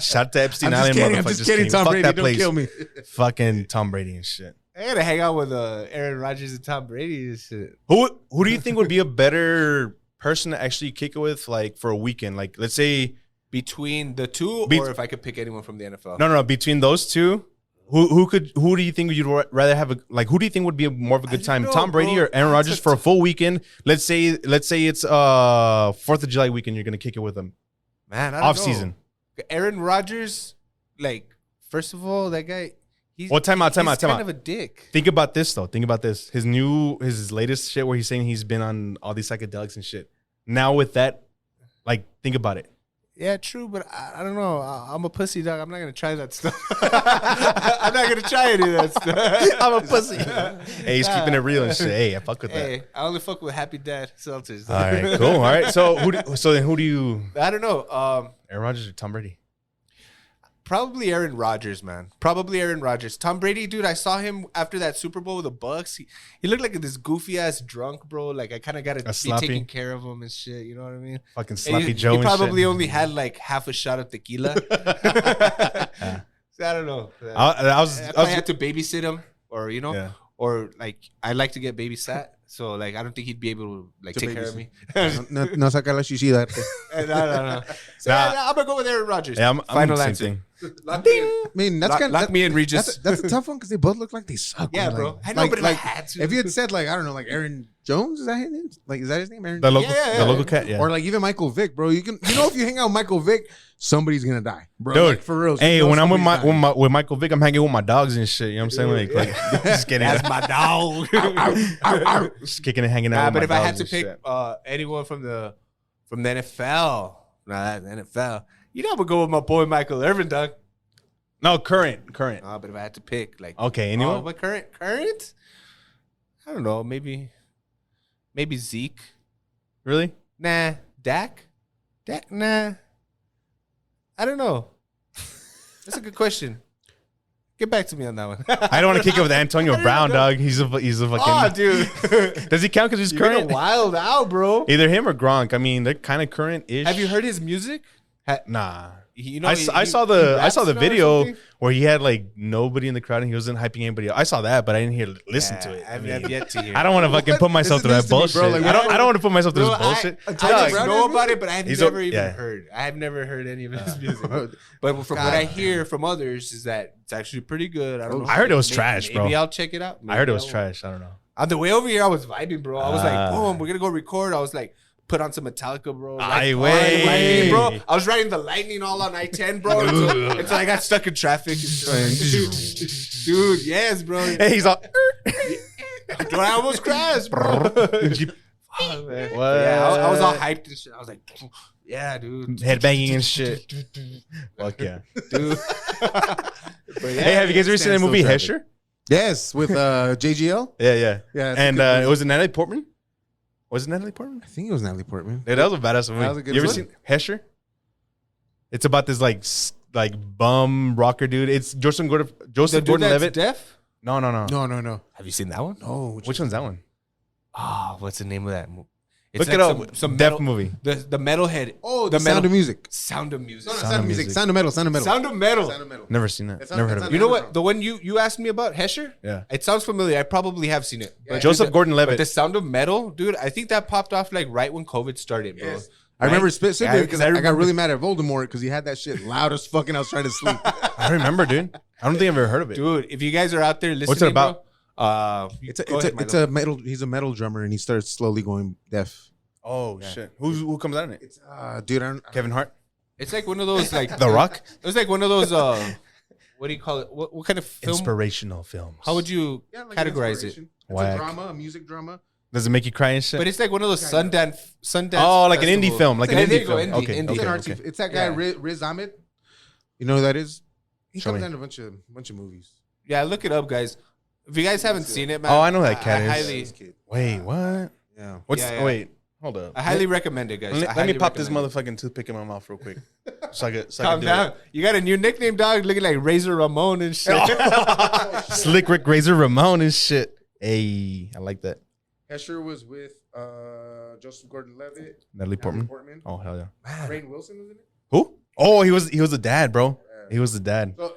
Shout to Epstein I'm Island. just kidding. I'm motherfucker. just kidding. Came. Tom Fuck Brady, that don't place. kill me. Fucking Tom Brady and shit. I gotta hang out with Aaron Rodgers and Tom Brady and shit. Who do you think would be a better person to actually kick it with, like for a weekend? Like, let's say Between the two, Be- or if I could pick anyone from the NFL. no, between those two, who do you think you'd rather have who do you think would be more of a good time, know, Tom Brady bro. or Aaron That's Rodgers a for a full weekend? Let's say it's 4th of July weekend. You're gonna kick it with them Man, I don't off know. season. Aaron Rodgers, like, first of all, that guy. He's, Well, time out. he's kind of a dick. Think about this though. Think about this. His latest shit where he's saying he's been on all these psychedelics and shit. Now with that, like, think about it. Yeah, true, but I don't know. I'm a pussy dog. I'm not gonna try that stuff. I'm not gonna try any of that stuff. I'm a pussy. Hey, he's keeping it real and shit. Hey, I fuck with that. Hey, I only fuck with Happy Dad seltzers. All right, cool. All right, so who do you? I don't know. Aaron Rodgers or Tom Brady? Probably Aaron Rodgers, man. Probably Aaron Rodgers. Tom Brady, dude, I saw him after that Super Bowl with the Bucks. He looked like this goofy ass drunk, bro. Like, I kind of got to be sloppy. taking care of him and shit. You know what I mean? Fucking And sloppy Joe. He and probably shit. only had like half a shot of tequila. Yeah. So I don't know. I was If I had to babysit him, or Yeah. or like I like to get babysat. So like I don't think he'd be able to like To take care of me. No saca la chichida. No. So Nah. I'm gonna go with Aaron Rodgers. Yeah, I'm Final the same answer. thing. Lock me in. I mean, that's kind Lock of me in, Regis. that's a tough one because they both look like they suck. Yeah, man. bro. Like, I know, but if I had to. if you had said like I don't know, like Aaron Jones, is that his name? Like, is that his name? Aaron. The local, Yeah. the local cat. Yeah. Or like even Michael Vick, bro. You know if you hang out with Michael Vick, somebody's gonna die, bro. Dude, Like, for real. Hey, You know when I'm with somebody's with Michael Vick, I'm hanging with my dogs and shit. You know what I'm saying? Like just getting That's my dog. just kicking and hanging out. Nah, with but my if I had dogs to and pick shit. anyone from the NFL, the NFL, you know, I'm gonna go with my boy Michael Irvin, dog. No, current. But if I had to pick, like, Okay, anyone? oh, but current, I don't know, maybe Zeke. Really? Nah, Dak, nah. I don't know. That's a good question. Get back to me on that one. I don't want to kick it with Antonio Brown, dog. He's a fucking. Oh, dude. Does he count because he's You're current? wild out, bro. Either him or Gronk. I mean, they're kind of current-ish. Have you heard his music? Nah. You know, I saw the raps it or video something? where he had like nobody in the crowd and he wasn't hyping anybody up. I saw that, but I didn't listen to it. I've mean, yet to hear. I don't want to fucking put myself through This that is news to me, bullshit. bro. Like, I don't want to put myself through this Bro, bullshit. I Dog, just know about it, but I've He's never a- even yeah. heard. I've never heard any of his music. But from what I hear from others is that it's actually pretty good. I don't know. I heard it was Maybe- trash, bro. Maybe I'll check it out. I heard it was Maybe trash. I don't know. On the way over here, I was vibing, bro. I was like, Ah. boom, we're gonna go record. I was like, put on some Metallica, bro. Ay, Like, wey. lightning, bro. I was riding the lightning all on I-10, bro. until I got stuck in traffic. Dude, yes, bro. Hey, he's all. Dude, I almost crashed, bro. What? Yeah, I was all hyped and shit. I was like, yeah, dude. Headbanging and shit. Fuck yeah. Dude. Hey, have you guys ever seen that movie Hesher? Yes, with JGL. Yeah. Yeah, And it was Natalie Portman? Was it Natalie Portman? I think it was Natalie Portman. Yeah, that was a badass movie. That was a good You ever one. seen Hesher? It's about this like bum rocker dude. It's Joseph Gordon-Levitt. Deaf? No. No. Have you seen that one? No. Which one's that one? Oh, what's the name of that movie? Look it up. Some Deaf metal, movie. The metalhead. Oh, the Sound of Music. Sound of music. No, Sound of Music. Sound of Metal. Sound of Metal. Sound of metal. Sound of Metal. Never seen that. It's on- Never heard it's of on it. You know Amazon. what? The one you asked me about, Hesher? Yeah. It sounds familiar. I probably have seen it. But Joseph But Gordon-Levitt. the Sound of Metal, dude, I think that popped off like right when COVID started, bro. Yes. I remember specifically Yeah, because 'cause I I got remember- really mad at Voldemort because he had that shit loud as fucking. I was trying to sleep. I remember, dude. I don't think I've ever heard of it. Dude, if you guys are out there listening, What's it about? Bro, It's a metal. He's a metal drummer and he starts slowly going deaf. Oh shit. Who comes out in it? It's dude. I don't. Kevin Hart? It's like one of those like The Rock? It's like one of those what do you call it? What kind of film? Inspirational films. How would you Yeah, like categorize it? inspiration. It's Whack. a drama, a music drama. Does it make you cry and shit? But it's like one of those Sundance. Oh, like an indie festival. film, like an There indie you go, film. Okay, indie. It's, an okay, artsy, okay. it's that guy Yeah. Riz Ahmed. You know who that is? He Show comes me. out in a bunch of movies. Yeah, look it up, guys. If you guys haven't seen it, man. Oh, I know that cat I is. highly, This kid. Wait, what? Yeah. What's Yeah, yeah. wait? Hold up. I highly recommend it, guys. Let me, I let me highly pop this recommend it. motherfucking toothpick in my mouth real quick. So I can Calm do down. You got a new nickname, dog. Looking like Razor Ramon and shit. it. Slick Rick Razor Ramon and shit. Hey, I like that. Hesher was with Joseph Gordon-Levitt, Natalie Portman. Portman. Oh hell yeah. Rainn Wilson was in it. Who? Oh, he was the dad, bro. He was the dad. So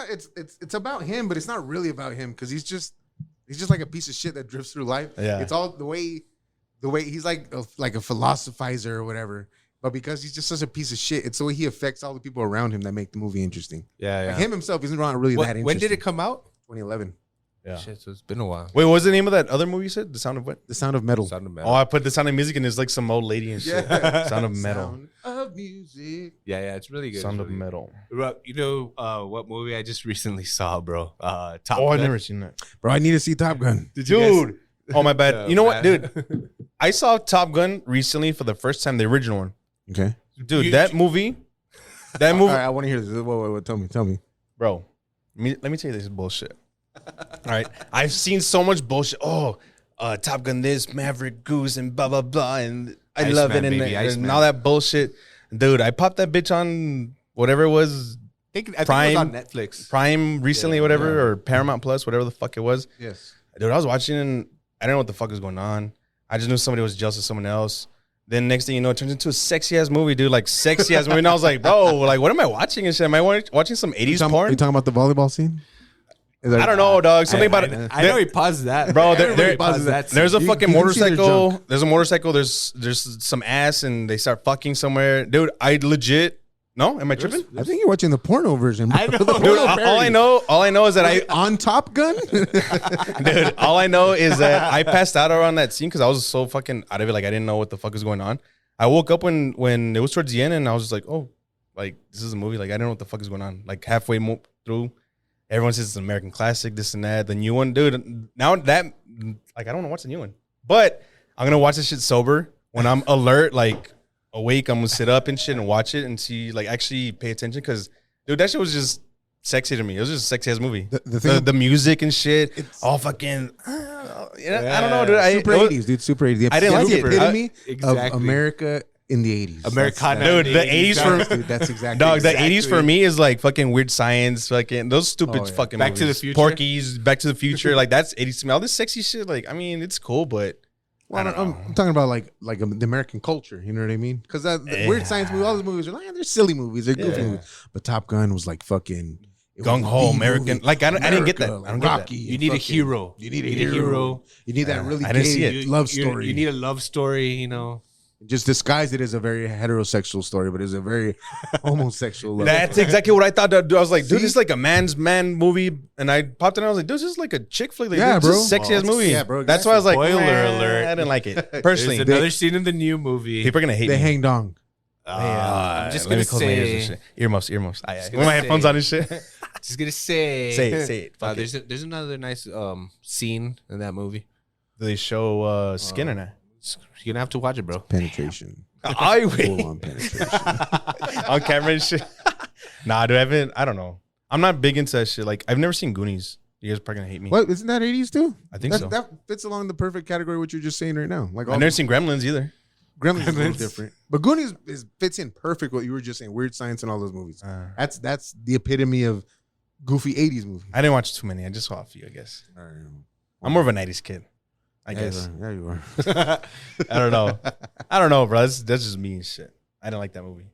it's about him, but it's not really about him because he's just like a piece of shit that drifts through life. Yeah. It's all the way he's like a philosophizer or whatever. But because he's just such a piece of shit, it's the way he affects all the people around him that make the movie interesting. Yeah, Like him himself isn't really that interesting. When did it come out? 2011. Yeah. Shit, so it's been a while. Wait, what was the name of that other movie you said? The Sound of what? The Sound of Metal. Sound of Oh, Metal. I put The Sound of Music and there's like some old lady and shit. Yeah. Sound of Metal. Sound of Music. Yeah, it's really good. Sound It's of really good. Metal. Bro, you know what movie I just recently saw, bro? Top Oh, I've Gun. never seen that. Bro, I need to see Top Gun. Did you guys- Dude. Oh, my bad. Oh, You know what, man. dude? I saw Top Gun recently for the first time, the original one. Okay. Dude, You- that movie, All right, I want to hear this. What, tell me. bro, let me tell you this bullshit. All right. I've seen so much bullshit. Oh, Top Gun this, Maverick Goose, and blah, blah, blah. And I Iceman, love it. And, baby, and Iceman. all that bullshit. Dude, I popped that bitch on whatever it was, I think it was Prime- on Netflix. Prime recently, Yeah, whatever, yeah. or Paramount Plus, whatever the fuck it was. Yes. Dude, I was watching and I didn't know what the fuck was going on. I just knew somebody was jealous of someone else. Then next thing you know, it turns into a sexy ass movie, dude. Like sexy ass movie. And I was like, bro, like, what am I watching and shit? Am I watching some 80s You porn? talking about the volleyball scene? Is that- I don't know, dog. Something about it. I know he paused that, Bro, Everybody there- paused that. There's a You- fucking you can see their motorcycle. junk. There's a motorcycle. There's some ass and they start fucking somewhere. Dude, I legit No, am I tripping? I think you're watching the porno version. Bro. I know. The Dude, porno all I know is that on Top Gun. dude, all I know is that I passed out around that scene because I was so fucking out of it. Like I didn't know what the fuck was going on. I woke up when it was towards the end, and I was just like, oh, like this is a movie. Like I didn't know what the fuck is going on. Like halfway through, everyone says it's an American classic, this and that. The new one, dude. Now that like I don't want to watch the new one, but I'm gonna watch this shit sober when I'm alert, like awake. I'm gonna sit up and shit and watch it and see, like actually pay attention because, dude, that shit was just sexy to me. It was just a sexy ass movie. The music and shit, it's all fucking. I don't know, dude. Super 80s, dude. Super 80s. I didn't like the it. epitome Exactly. of America in the 80s. Americana. Dude, the 80s for dude, that's exactly. dog. The Exactly. 80s for me is like fucking Weird Science, fucking those stupid fucking Back movies. to the Future. Porky's, Back to the Future. Like that's 80s to me. All this sexy shit, like I mean, it's cool, but Well, I don't know. I'm talking about like the American culture. You know what I mean? Because the Weird Science movie, all those movies are like, they're silly movies, they're goofy movies. But Top Gun was like fucking gung ho American. movie. Like I didn't get that. America, I don't get Rocky. You need a hero. You need a hero. You need that really I didn't gay see it. love story. You need a love story, you know. Just disguise it as a very heterosexual story, but it's a very homosexual love. That's exactly what I thought. Dude, I was like, dude, this is like a man's man movie, and I popped in. And I was like, dude, this is like a chick flick. Like, Yeah, dude, this bro. is a sexy ass movie. Yeah, bro, That's why I was like, Spoiler "Nah, alert." I didn't like it There's personally. another scene in the new movie. People are gonna hate They me. hang dong. I'm just Let gonna me close my ears and say. shit. Earmuffs. Just With gonna my headphones say- on and shit. Just gonna say. Say it. Fuck it. There's another nice scene in that movie. Do they show skin or not? You're gonna have to watch it, bro. Penetration. I Full wait on penetration. on camera and shit. Nah, dude, I don't know. I'm not big into that shit. Like, I've never seen Goonies. You guys are probably gonna hate me. What, isn't that 80s too? I think that, so. That fits along the perfect category what you're just saying right now. Like I've never seen Gremlins either. Gremlins is a little different. But Goonies fits in perfect what you were just saying. Weird Science and all those movies. That's the epitome of goofy 80s movie. I didn't watch too many. I just saw a few, I guess. I'm more of a 90s kid, I guess. Yeah, you are. I don't know, bro. That's just me and shit. I didn't like that movie.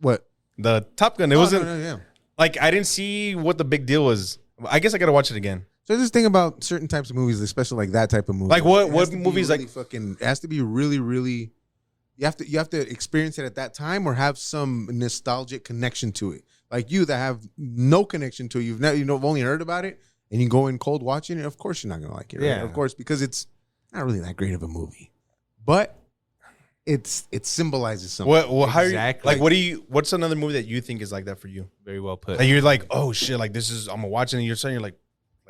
What? The Top Gun, it wasn't Yeah. like I didn't see what the big deal was. I guess I gotta watch it again. So this thing about certain types of movies, especially like that type of movie. Like what it has to be movies really like fucking it has to be really, really you have to experience it at that time or have some nostalgic connection to it. Like you that have no connection to it, you've only heard about it and you go in cold watching it, of course you're not gonna like it, right? Yeah. Of course, because it's not really that great of a movie. But it symbolizes something. what how Exactly. what's another movie that you think is like that for you? Very well put. Like you're like, oh shit, like this is I'm gonna watch it and you're saying you're like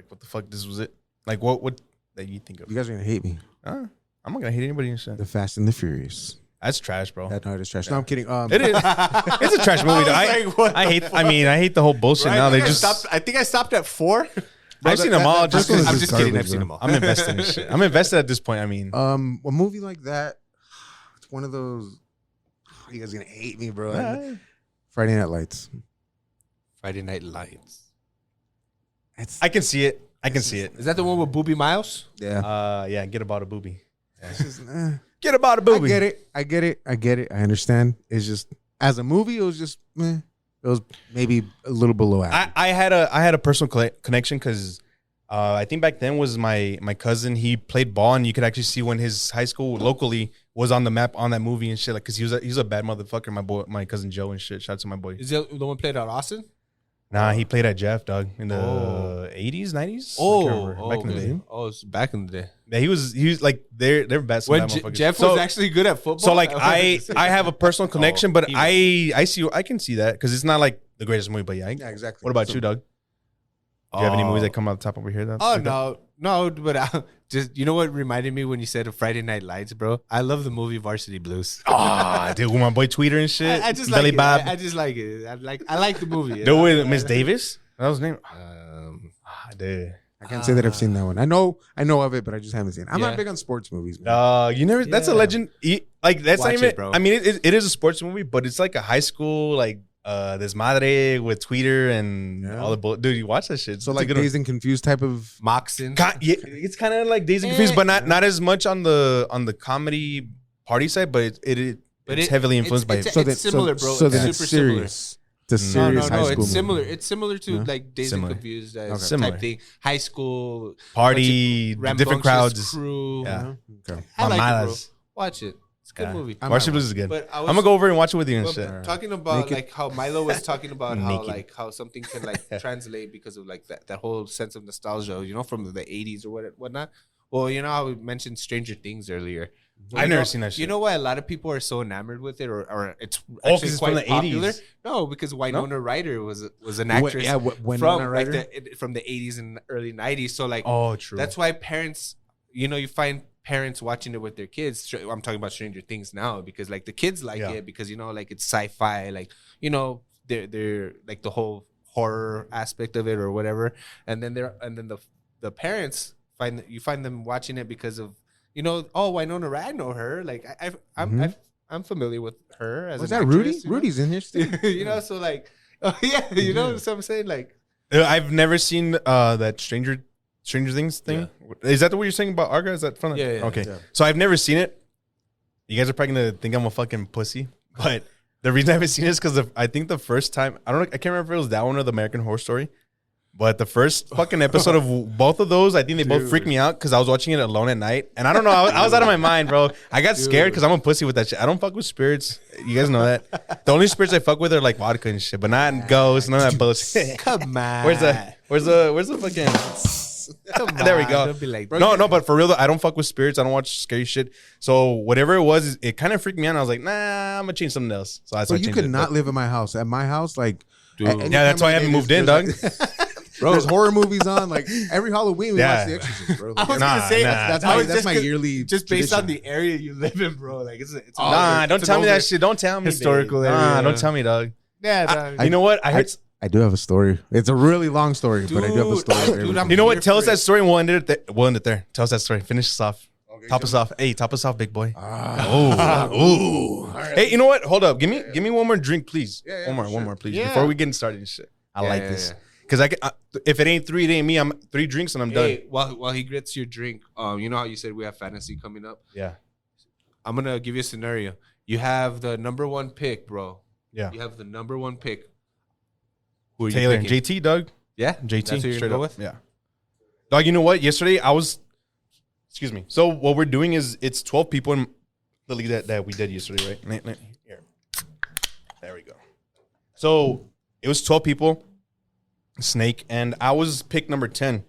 what the fuck, this was it? Like what that you think of? You guys are gonna hate me. I'm not gonna hate anybody and shit. The Fast and the Furious. That's trash, bro. That is trash. No, I'm kidding. It is. It's a trash movie. I hate the whole bullshit now. They just I think I stopped at 4. I've seen them all. first Just one is I'm just just kidding. garbage, I've seen bro. them all. I'm invested in shit. I'm invested at this point. I mean, A movie like that, it's one of those. You guys are gonna hate me, bro. Friday Night Lights. Friday Night Lights. I can see it. I can see it. Is that the one with Booby Miles? Yeah. Yeah, get about a booby. It's just, Get about a I booby. get it. I understand. It's just as a movie, it was just it was maybe a little below average. I had a personal connection because I think back then was my cousin. He played ball and you could actually see when his high school locally was on the map on that movie and shit. Like, cause he was a bad motherfucker. My cousin Joe and shit. Shout out to my boy. Is that the one played out Austin? Nah, he played at Jeff, dog, in the 80s, 90s. Back in the day. Oh, it's back in the day. Yeah, he was like they're best. When Jeff was actually good at football. So like I have a personal connection, but he I can see that because it's not like the greatest movie, but yeah. Exactly. What about you, Doug? Do you have any movies that come out the top over here? Oh no, but just you know what reminded me when you said Friday Night Lights, bro? I love the movie Varsity Blues. Ah, dude, with my boy Tweeter and shit. I just Belly like Bob. it. I just like it. I like the movie. Do with Miss Davis. That was his name. Dude. I can't say that I've seen that one. I know of it, but I just haven't seen it. I'm Yeah. not big on sports movies, man. You never. That's a Yeah. legend. Like that's Watch not even. it, bro. I mean, it is a sports movie, but it's like a high school like Desmadre with Tweeter and all the bull. Dude, you watch that shit. So It's a like good one. Dazed and Confused type of. Moxon. Yeah, it's kind of like Dazed and Confused, but not as much on the comedy party side, but it's heavily influenced by it. It's similar, bro. So It's then super it's serious. It's a serious high school It's movie. similar. It's similar to Yeah. like Dazed Similar. and Confused Similar. type thing. High school Party, bunch of different rambunctious crowds. Crew. Yeah. Okay. I like it, bro. Mamadas. Watch it. It's a good movie. Martian Blues is good. But I'm gonna go over and watch it with you and Well, shit. talking about like how Milo was talking about how Naked. like how something can like translate because of like that whole sense of nostalgia, you know, from the 80s or whatnot. Well, you know how we mentioned Stranger Things earlier. I've never seen that shit. You know why a lot of people are so enamored with it, or it's Oh, actually 'cause it's quite from the popular? 80s. No, because Winona Ryder was an actress Winona from Ryder? like from the 80s and early 90s. So like, Oh, true. that's why parents, you know, you find parents watching it with their kids. I'm talking about Stranger Things now because like the kids like it because, you know, like it's sci-fi, like, you know, they're like the whole horror aspect of it or whatever. And then the parents you find them watching it because of, you know, oh, Winona Ryder, I know her. Like I'm familiar with her as Was an that actress, Rudy? you know? Rudy's in here still. You know, so like, oh yeah, you know what I'm saying? Like, I've never seen that Stranger Things thing. Is that what you're saying about Arga? Is that from? Yeah. Okay. So I've never seen it. You guys are probably gonna think I'm a fucking pussy, but the reason I haven't seen it is because I think the first time I can't remember if it was that one or the American Horror Story, but the first fucking episode of both of those, I think they both freaked me out because I was watching it alone at night, and I don't know, I was out of my mind, bro. I got scared because I'm a pussy with that shit. I don't fuck with spirits. You guys know that. The only spirits I fuck with are like vodka and shit, but not ghosts, none of that bullshit. come on. Where's the fucking? Come on, There we go. Don't be like, No, but for real though, I don't fuck with spirits. I don't watch scary shit. So whatever it was, it kind of freaked me out. And I was like, nah, I'm gonna change something else. So that's why I you changed could it. not live in my house. At my house, like, Dude. at any Yeah, that's time why I of haven't day, moved in, there's dog. There's horror movies on. Like every Halloween, we watch The Exorcist, bro. I was Nah, gonna say nah. That's my yearly. just based on tradition. the area you live in, bro. Like it's Nah, don't tell me that shit. Don't tell me. historical babe. area. Nah, don't tell me, dog. Yeah, You know what? I heard. I do have a story. It's a really long story, but I do have a story. for everything. You know here what? Tell for us that it. story and we'll end it there. Tell us that story. Finish us off. Top us off. Hey, top us off, big boy. Ooh. Hey, you know what? Hold up. Give me one more drink, please. Yeah, one more, please. Yeah. Before we get started and shit. I like this. yeah. Because if it ain't three, it ain't me. I'm 3 drinks and I'm done. Hey, while he grits your drink, you know how you said we have fantasy coming up? Yeah. I'm gonna give you a scenario. You have the number 1 pick, bro. Yeah. You have the number 1 pick. Who are you Taylor, picking? JT, Doug. Yeah, JT. That's who you're straight gonna go up. with? Yeah. Dog, you know what? Yesterday excuse me. So what we're doing is it's 12 people in the league that we did yesterday, right? Here. There we go. So it was 12 people, Snake, and I was pick number 10.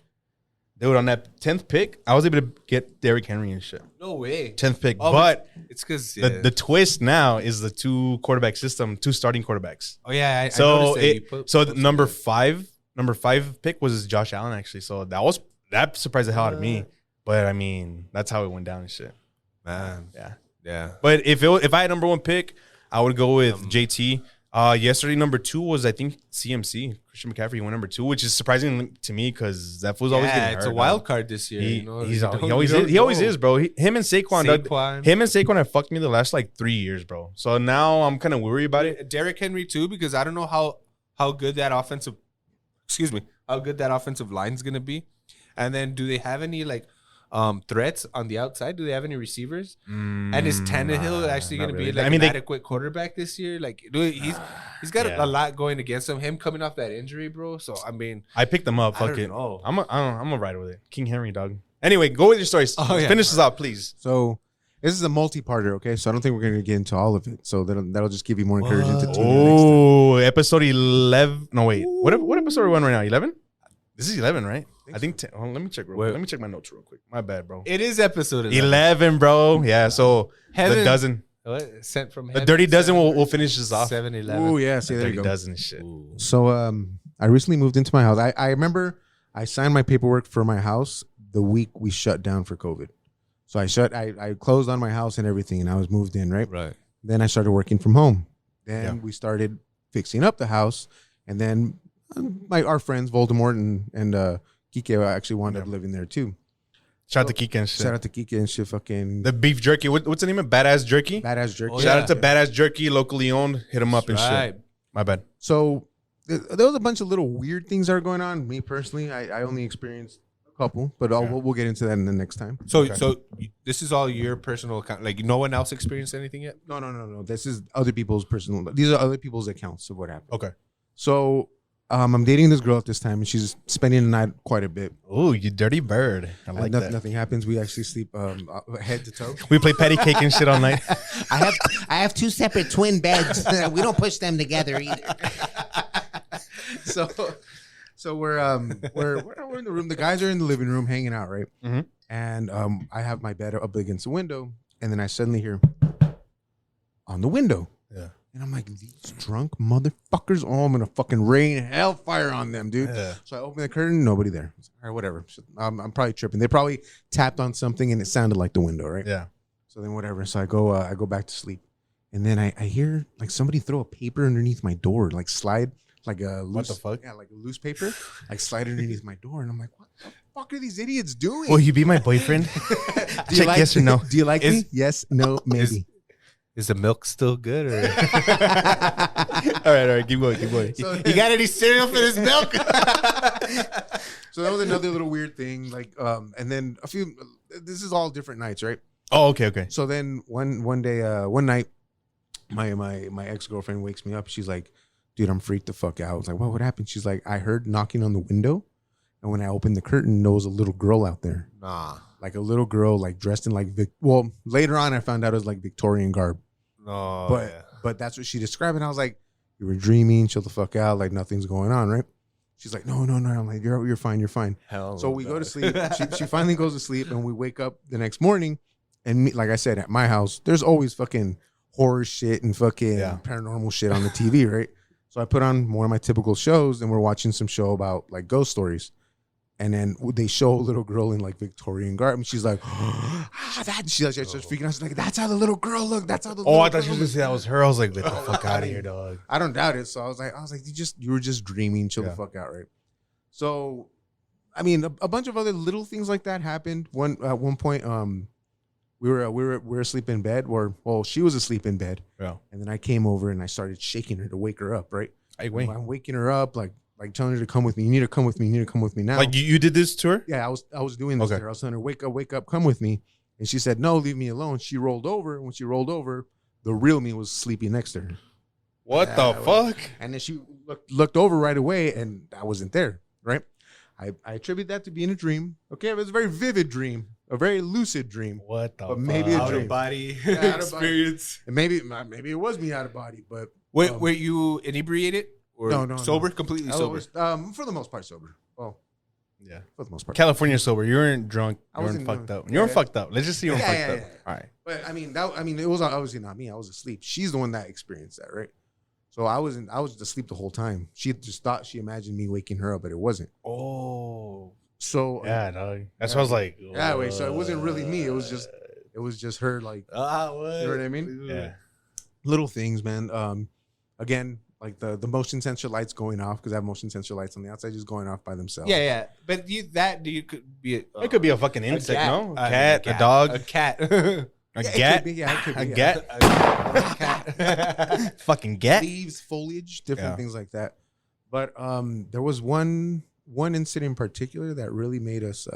Dude, on that 10th pick, I was able to get Derrick Henry and shit. No way. 10th pick. Oh, but it's because the twist now is the 2 quarterback system, 2 starting quarterbacks. oh yeah, I So noticed that you posted number that. number 5 pick was Josh Allen actually. So that surprised the hell out of me. But I mean, that's how it went down and shit. Man, yeah. But if I had number 1 pick, I would go with JT. Yesterday, number 2 was, I think, CMC. Christian McCaffrey went number 2, which is surprising to me because that fool's always getting hurt. It's a wild card this year. He, you know? he You always don't is, bro. Him and Saquon, Saquon. him and Saquon have fucked me the last like 3 years, bro. So now I'm kind of worried about it. Derrick Henry too, because I don't know how good that offensive, how good that offensive line's gonna be. And then, do they have any like threats on the outside? Do they have any receivers? And is Tannehill actually not going to really. be like I mean, an adequate quarterback this year? Like, dude, he's got Yeah. a lot going against him. Him coming off that injury, bro. So I mean, I picked them up. I Fuck don't it. know. I'm a ride with it. King Henry, dog. Anyway, go with your stories. Oh, yeah. Finish this out, please. So this is a multi-parter, okay? So I don't think we're going to get into all of it. So that'll just give you more encouragement to tune in next time. Oh, episode 11. No, wait. What episode are we on right now? 11? This is 11, right? I think 10. Let me check. Let me check my notes real quick. My bad, bro. it is episode 11, bro. Yeah. So Heaven. the dozen, What? Sent from the heaven, dirty dozen. We'll finish this off. 7-11. Oh, yeah. See, there you Dirty go. dozen and shit. So I recently moved into my house. I remember I signed my paperwork for my house the week we shut down for COVID. So I closed on my house and everything, and I was moved in, right? Right. Then I started working from home. Then Yeah. we started fixing up the house, and then our friends Voldemort and Kike actually wound up living there too. Shout out to Kika and shit. Shout out to Kike and shit. Fucking The beef jerky. What's the name of Badass Jerky? badass jerky. Oh, Shout yeah. out to Badass Jerky, locally owned. Hit them up and Right. shit. My bad. So there was a bunch of little weird things that are going on. Me personally, I only experienced a couple, but we'll get into that in the next time. So this is all your personal account. Like no one else experienced anything yet. No. This is other people's personal. These are other people's accounts of what happened. Okay. So I'm dating this girl at this time, and she's spending the night quite a bit. Ooh, you dirty bird. I like that. Nothing happens. We actually sleep head to toe. We play patty cake and shit all night. I have 2 separate twin beds. We don't push them together either. So we're in the room. The guys are in the living room hanging out, right? Mm-hmm. And I have my bed up against the window, and then I suddenly hear on the window. Yeah. And I'm like, these drunk motherfuckers. Oh, I'm gonna fucking rain hellfire on them, dude. Yeah. So I open the curtain, nobody there. All right, whatever. I'm probably tripping. They probably tapped on something, and it sounded like the window, right? Yeah. So then whatever. So I go back to sleep, and then I hear like somebody throw a paper underneath my door, like slide. Like a loose, What the fuck? Yeah, like a loose paper, like slide underneath my door, and I'm like, "What the fuck are these idiots doing?" Will you be my boyfriend? Check yes or no. Do you like me? Yes, no, maybe. Is the milk still good? Or all right, keep going. So, you got any cereal for this milk? So that was another little weird thing. Like, and then a few. This is all different nights, right? Oh, okay. So then one day, one night, my ex-girlfriend wakes me up. She's like, "Dude, I'm freaked the fuck out." I was like, what happened? She's like, "I heard knocking on the window, and when I opened the curtain, there was a little girl out there." Nah. Like a little girl, like dressed in like well, later on I found out it was like Victorian garb. No. But that's what she described, and I was like, "You were dreaming, chill the fuck out, like nothing's going on, right?" She's like, No. I'm like, you're fine. Hell So we no. go to sleep. She finally goes to sleep, and we wake up the next morning, and me, like I said, at my house, there's always fucking horror shit and fucking paranormal shit on the TV, right? So I put on one of my typical shows, and we're watching some show about like ghost stories. And then they show a little girl in like Victorian garb, and she's like, she starts freaking out. She's like, "That's how the little girl looked. That's how the." Oh, I thought you were gonna say that was her. I was like, "Get the fuck out of here, dog." I don't doubt it. So I was like, you were just dreaming. Chill the fuck out, right? So, I mean, a bunch of other little things like that happened. At one point, we were asleep in bed, she was asleep in bed. Yeah. And then I came over and I started shaking her to wake her up. Right. I'm waking her up, like telling her to come with me. You need to come with me. You need to come with me now. Like you did this to her? Yeah, I was doing this to her. I was telling her, wake up, come with me. And she said, no, leave me alone. She rolled over. When she rolled over, the real me was sleeping next to her. What the fuck? And then she looked over right away, and I wasn't there, right? I attribute that to being a dream. Okay, it was a very vivid dream, a very lucid dream. What the But fuck? maybe a Out dream. of body Yeah, out of experience. And maybe it was me out of body, but Wait, were you inebriated or No, sober? no. Completely I sober. was, for the most part, sober. Well, Yeah. for the most part. California sober. You weren't drunk. I You weren't wasn't fucked drunk. up. You weren't Yeah. fucked up. Let's just say you weren't Yeah, fucked yeah, up. yeah. All right. But I mean, it was obviously not me. I was asleep. She's the one that experienced that, right? So I was asleep the whole time. She just thought she imagined me waking her up, but it wasn't. Oh. So Yeah, dog. That's what I was like. yeah, wait. So it wasn't really me. It was just her. Like, What? you know what I mean? Yeah. Little things, man. Again, like the motion sensor lights going off, because I have motion sensor lights on the outside just going off by themselves. Yeah. But you could be It could be a fucking insect, no? A I mean, cat, a dog, a cat, a It gat, could be, yeah, it could be, a yeah. gat, fucking gat. Leaves, foliage, different Yeah. things like that. But there was one incident in particular that really made us.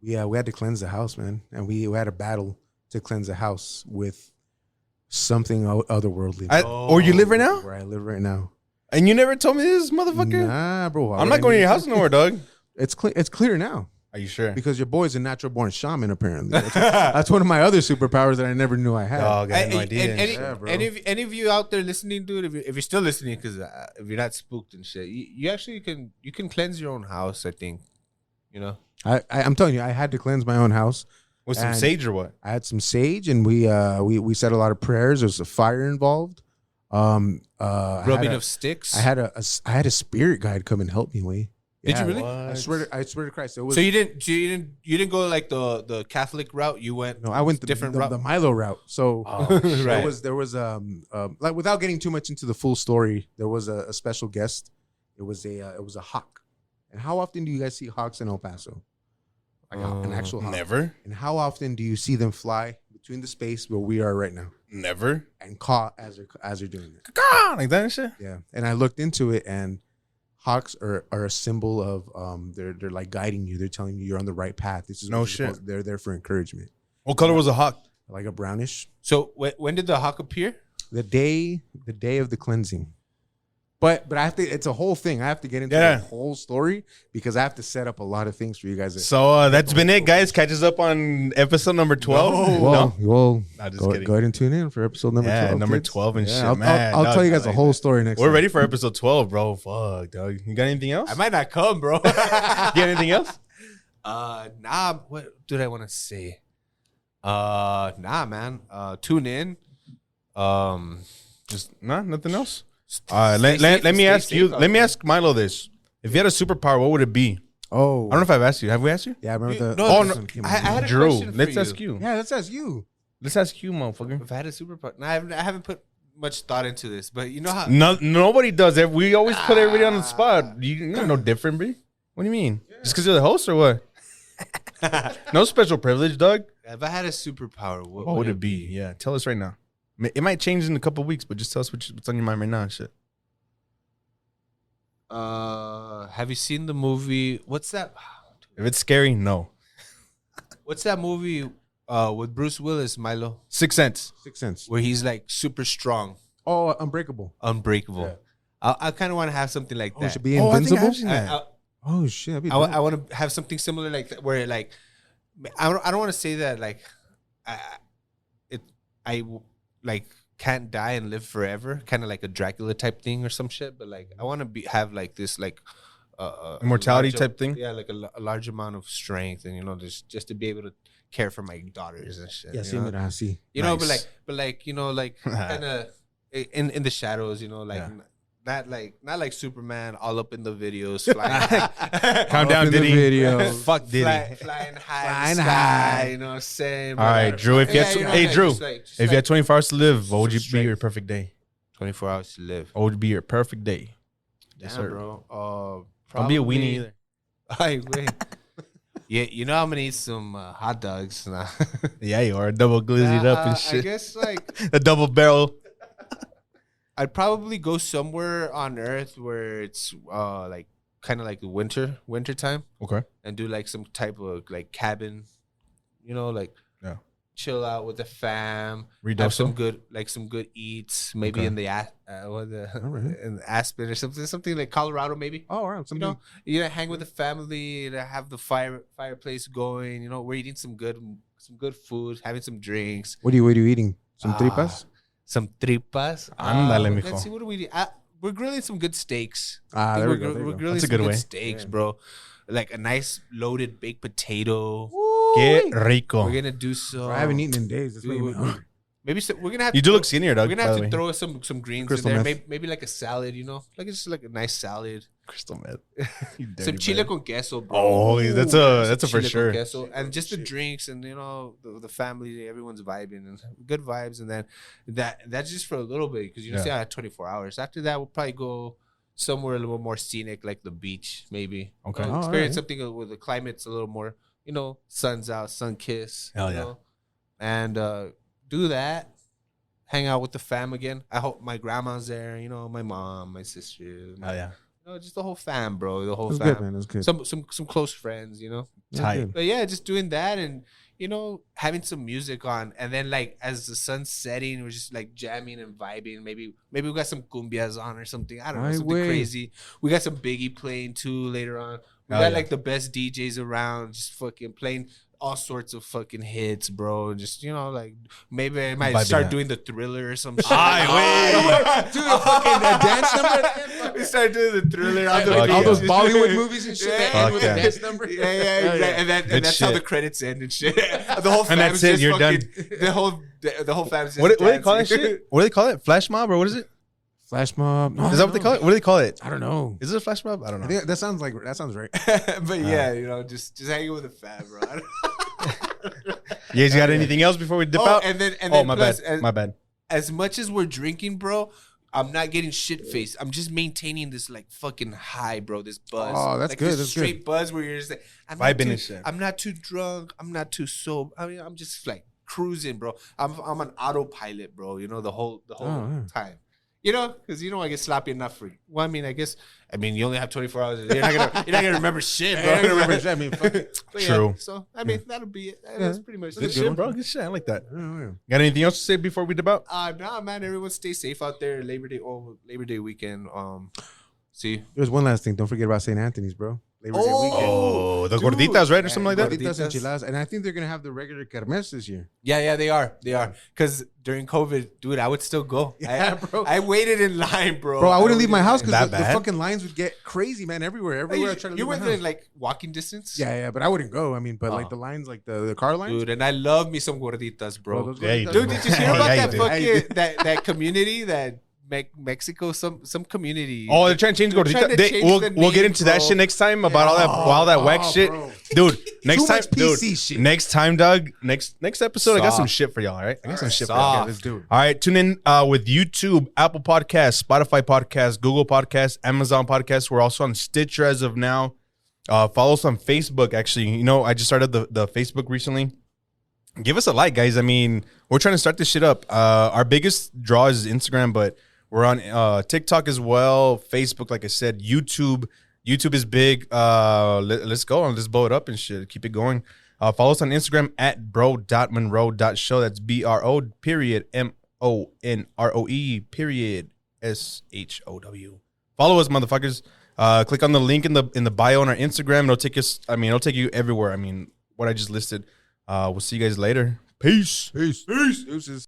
We had to cleanse the house, man, and we had a battle to cleanse the house with something otherworldly. Or you live right now? Where I live right now. And you never told me this, motherfucker? Nah, bro. I'm not going to your house no more, dog. It's clear. It's clear now. Are you sure? Because your boy's a natural born shaman, apparently. That's one of my other superpowers that I never knew I had. Dog, I had no idea. Yeah, bro. Any of you out there listening, dude, if you're still listening, because if you're not spooked and shit, you actually can cleanse your own house. I think, you know. I'm telling you, I had to cleanse my own house. With some And sage or what? I had some sage, and we said a lot of prayers. There was a fire involved. Rubbing I of sticks. had a spirit guide come and help me. Did you really? I swear to Christ, it was. So you didn't go like the Catholic route. You went. No, I went the different the route. Milo route. So Right. there was like, without getting too much into the full story, there was a special guest. It was a hawk. And how often do you guys see hawks in El Paso? Like an actual hawk. Never. And how often do you see them fly between the space where we are right now Never. and caw as they're doing it? Like that and shit. Yeah. And I looked into it, and hawks are a symbol of they're like guiding you. They're telling you you're on the right path. This is No what you're shit. supposed- They're there for encouragement. What color was a hawk? Like a brownish. So when did the hawk appear? The day of the cleansing. But I have to. It's a whole thing. I have to get into the whole story because I have to set up a lot of things for you guys. So that's been it, guys. Catch us up on episode number 12. Well, go ahead and tune in for episode number 12. Number 12 and shit. I'll tell you guys the whole story next. We're time. ready for episode 12, bro. Fuck, dog. You got anything else? I might not come, bro. You got anything else? Nah. What did I want to say? Nah, man. Tune in. Just nothing else. Let me ask you. Let me ask Milo this: if you had a superpower, what would it be? Oh, I don't know if I've asked you. Have we asked you? Yeah, I remember the. I had a Drew. question for Let's you. ask you. Yeah, let's ask you. Let's ask you, motherfucker. If I had a superpower, no, I haven't put much thought into this, but you know how Nobody does it. We always put everybody on the spot. You're no different, bro. What do you mean? Just because you're the host or what? No special privilege, Doug. If I had a superpower, what What would it be? Yeah, tell us right now. It might change in a couple of weeks, but just tell us what's on your mind right now and shit. Have you seen the movie? What's that? If it's scary, no. What's that movie with Bruce Willis, Milo? Sixth Sense. Where he's like super strong, Oh, Unbreakable. unbreakable. Yeah. I kind of want to have something like Oh, that. it should be Oh, I think invincible. I've seen that. Oh shit! that'd be I dope. want to have something similar like that, where like I don't want to say that like I like can't die and live forever, kind of like a Dracula type thing or some shit. But like I want to have like this like Immortality large- type thing? Yeah, like a large amount of strength, and just to be able to care for my daughters and shit. Yeah, you see, know? mira, sí. You know, Nice. but like you know, like kind of in the shadows, you know, like not like Superman all up in the videos, flying. Calm down, in the Diddy. video. Fuck Diddy. Flying high, Flying in the high. sky, you know what I'm saying? All right, Drew. If you had, Drew, just if you had 24 hours to live, what would you strength. be your perfect day? 24 hours to live. What would be your perfect day? Yes, sir. bro. Don't be a weenie either. Hey, wait. Yeah, you know I'm gonna eat some hot dogs now. Yeah, you are double glizzied up and I shit. guess like A double barrel. I'd probably go somewhere on Earth where it's like kind of like the winter time, Okay. and do like some type of like cabin, you know, like chill out with the fam, Read have also? some good eats, maybe Okay. in the in Aspen or something like Colorado maybe. Oh, all right. You know, hang with the family, have the fireplace going. You know, we're eating some good food, having some drinks. What are you eating? Some tripas? Some tripas. Ándale, mijo. Let's see, what do we eat? We're grilling some good steaks. Ah, I think there we go. We're grilling That's a some good way. steaks, bro. Like a nice loaded baked potato. Que rico. We're gonna do some. I haven't eaten in days. That's Dude, making me hungry. Maybe we're gonna have. You to do throw- look skinnier, Doug. We're gonna by have the to way. throw some greens Crystal in there. meth. Maybe like a salad, you know, like just like a nice salad. Crystal meth. You dirty Some chile man. con queso, bro. Oh, that's a Some for chile con sure. queso. And just the drinks and you know the family, everyone's vibing and good vibes. And then that's just for a little bit because you know, say I had 24 hours. After that, we'll probably go somewhere a little more scenic, like the beach, maybe. Okay. You know, Oh, experience alright. something where the climate's a little more, you know, sun's out, sun kiss. Hell you yeah. know, and do that. Hang out with the fam again. I hope my grandma's there. You know, my mom, my sister. Oh yeah. You know, just the whole fam, bro. The whole That's fam. good, man. That's good. Some close friends, you know. That's Tight. good. But yeah, just doing that and you know having some music on, and then like as the sun's setting, we're just like jamming and vibing. Maybe we got some cumbias on or something. I don't know, Ay, something güey. crazy. We got some Biggie playing too later on. We Hell got yeah. like the best DJs around, just fucking playing all sorts of fucking hits, bro. And just you know, like maybe I might Vibing start out. doing the Thriller or some shit. Ay, Dude, a fucking dance number. We started doing the Thriller. Fuck all yeah. those Bollywood movies and shit that Fuck end with yeah. a dance number. Yeah, exactly. And Good that's how shit. the credits end and shit. The whole And that's fam's it, just you're fucking, done. The whole fam's just What do they call that dancing. shit? What do they call it? Flash mob or what is it? Flash mob. No, Is that what they call it? What do they call it? I don't know. Is it a flash mob? I don't I know. think that sounds right. But yeah, you know, just hanging with the fam, bro. You guys got anything else before we dip out? and then Oh, my plus, bad. My bad. as much as we're drinking, bro, I'm not getting shit faced. I'm just maintaining this like fucking high, bro. This buzz. Oh, that's like, good, This that's straight buzz where you're just like, Vibing and shit. I'm not too drunk. I'm not too sober. I mean, I'm just like cruising, bro. I'm on autopilot, bro. You know the whole yeah. time. You know, because you don't want to get sloppy enough for you. Well, I mean, you only have 24 hours. You're not gonna remember shit, bro. I don't remember. I mean, fuck it. But True. Yeah, so I mean, that'll be it. That's pretty much Good it. shit, bro. Good shit. I like that. Yeah. Got anything else to say before we dip out? Nah, man. Everyone stay safe out there. Labor Day weekend. See. There's one last thing. Don't forget about St. Anthony's, bro. Labor Day weekend. Oh, the Dude. gorditas, right? Or something like that? Gorditas enchiladas. And I think they're going to have the regular kermés this year. Yeah, they are. Because during COVID, dude, I would still go. Yeah, bro. I waited in line, bro. Bro, I wouldn't leave my house because That the bad? fucking lines would get crazy, man. Everywhere I try to leave You my were house. in like walking distance. Yeah, but I wouldn't go. I mean, but like the lines, like the car lines. Dude, and I love me some gorditas, bro. those Yeah, you gorditas, do. Dude, bro. did you hear about Yeah, that you fucking that community that Mexico, some community? Oh, they're trying to change They're trying gordita. to change We'll the get name, into that bro. shit next time about all that whack shit, bro. dude. Next Too time, much PC dude. shit. Next time, Doug. Next episode, I got some Soft. shit for y'all. All right, I got some shit for soft. y'all. Let's do it. All right, tune in with YouTube, Apple Podcasts, Spotify Podcasts, Google Podcasts, Amazon Podcasts. We're also on Stitcher as of now. Follow us on Facebook. Actually, you know, I just started the Facebook recently. Give us a like, guys. I mean, we're trying to start this shit up. Our biggest draw is Instagram, but we're on TikTok as well, Facebook, like I said, YouTube. YouTube is big. Let's go and let's blow it up and shit. Keep it going. Follow us on Instagram at bro.monroe.show. That's BRO period MONROE period SHOW. Follow us, motherfuckers. Click on the link in the bio on our Instagram. It'll take you everywhere. I mean, what I just listed. We'll see you guys later. Peace. Deuces.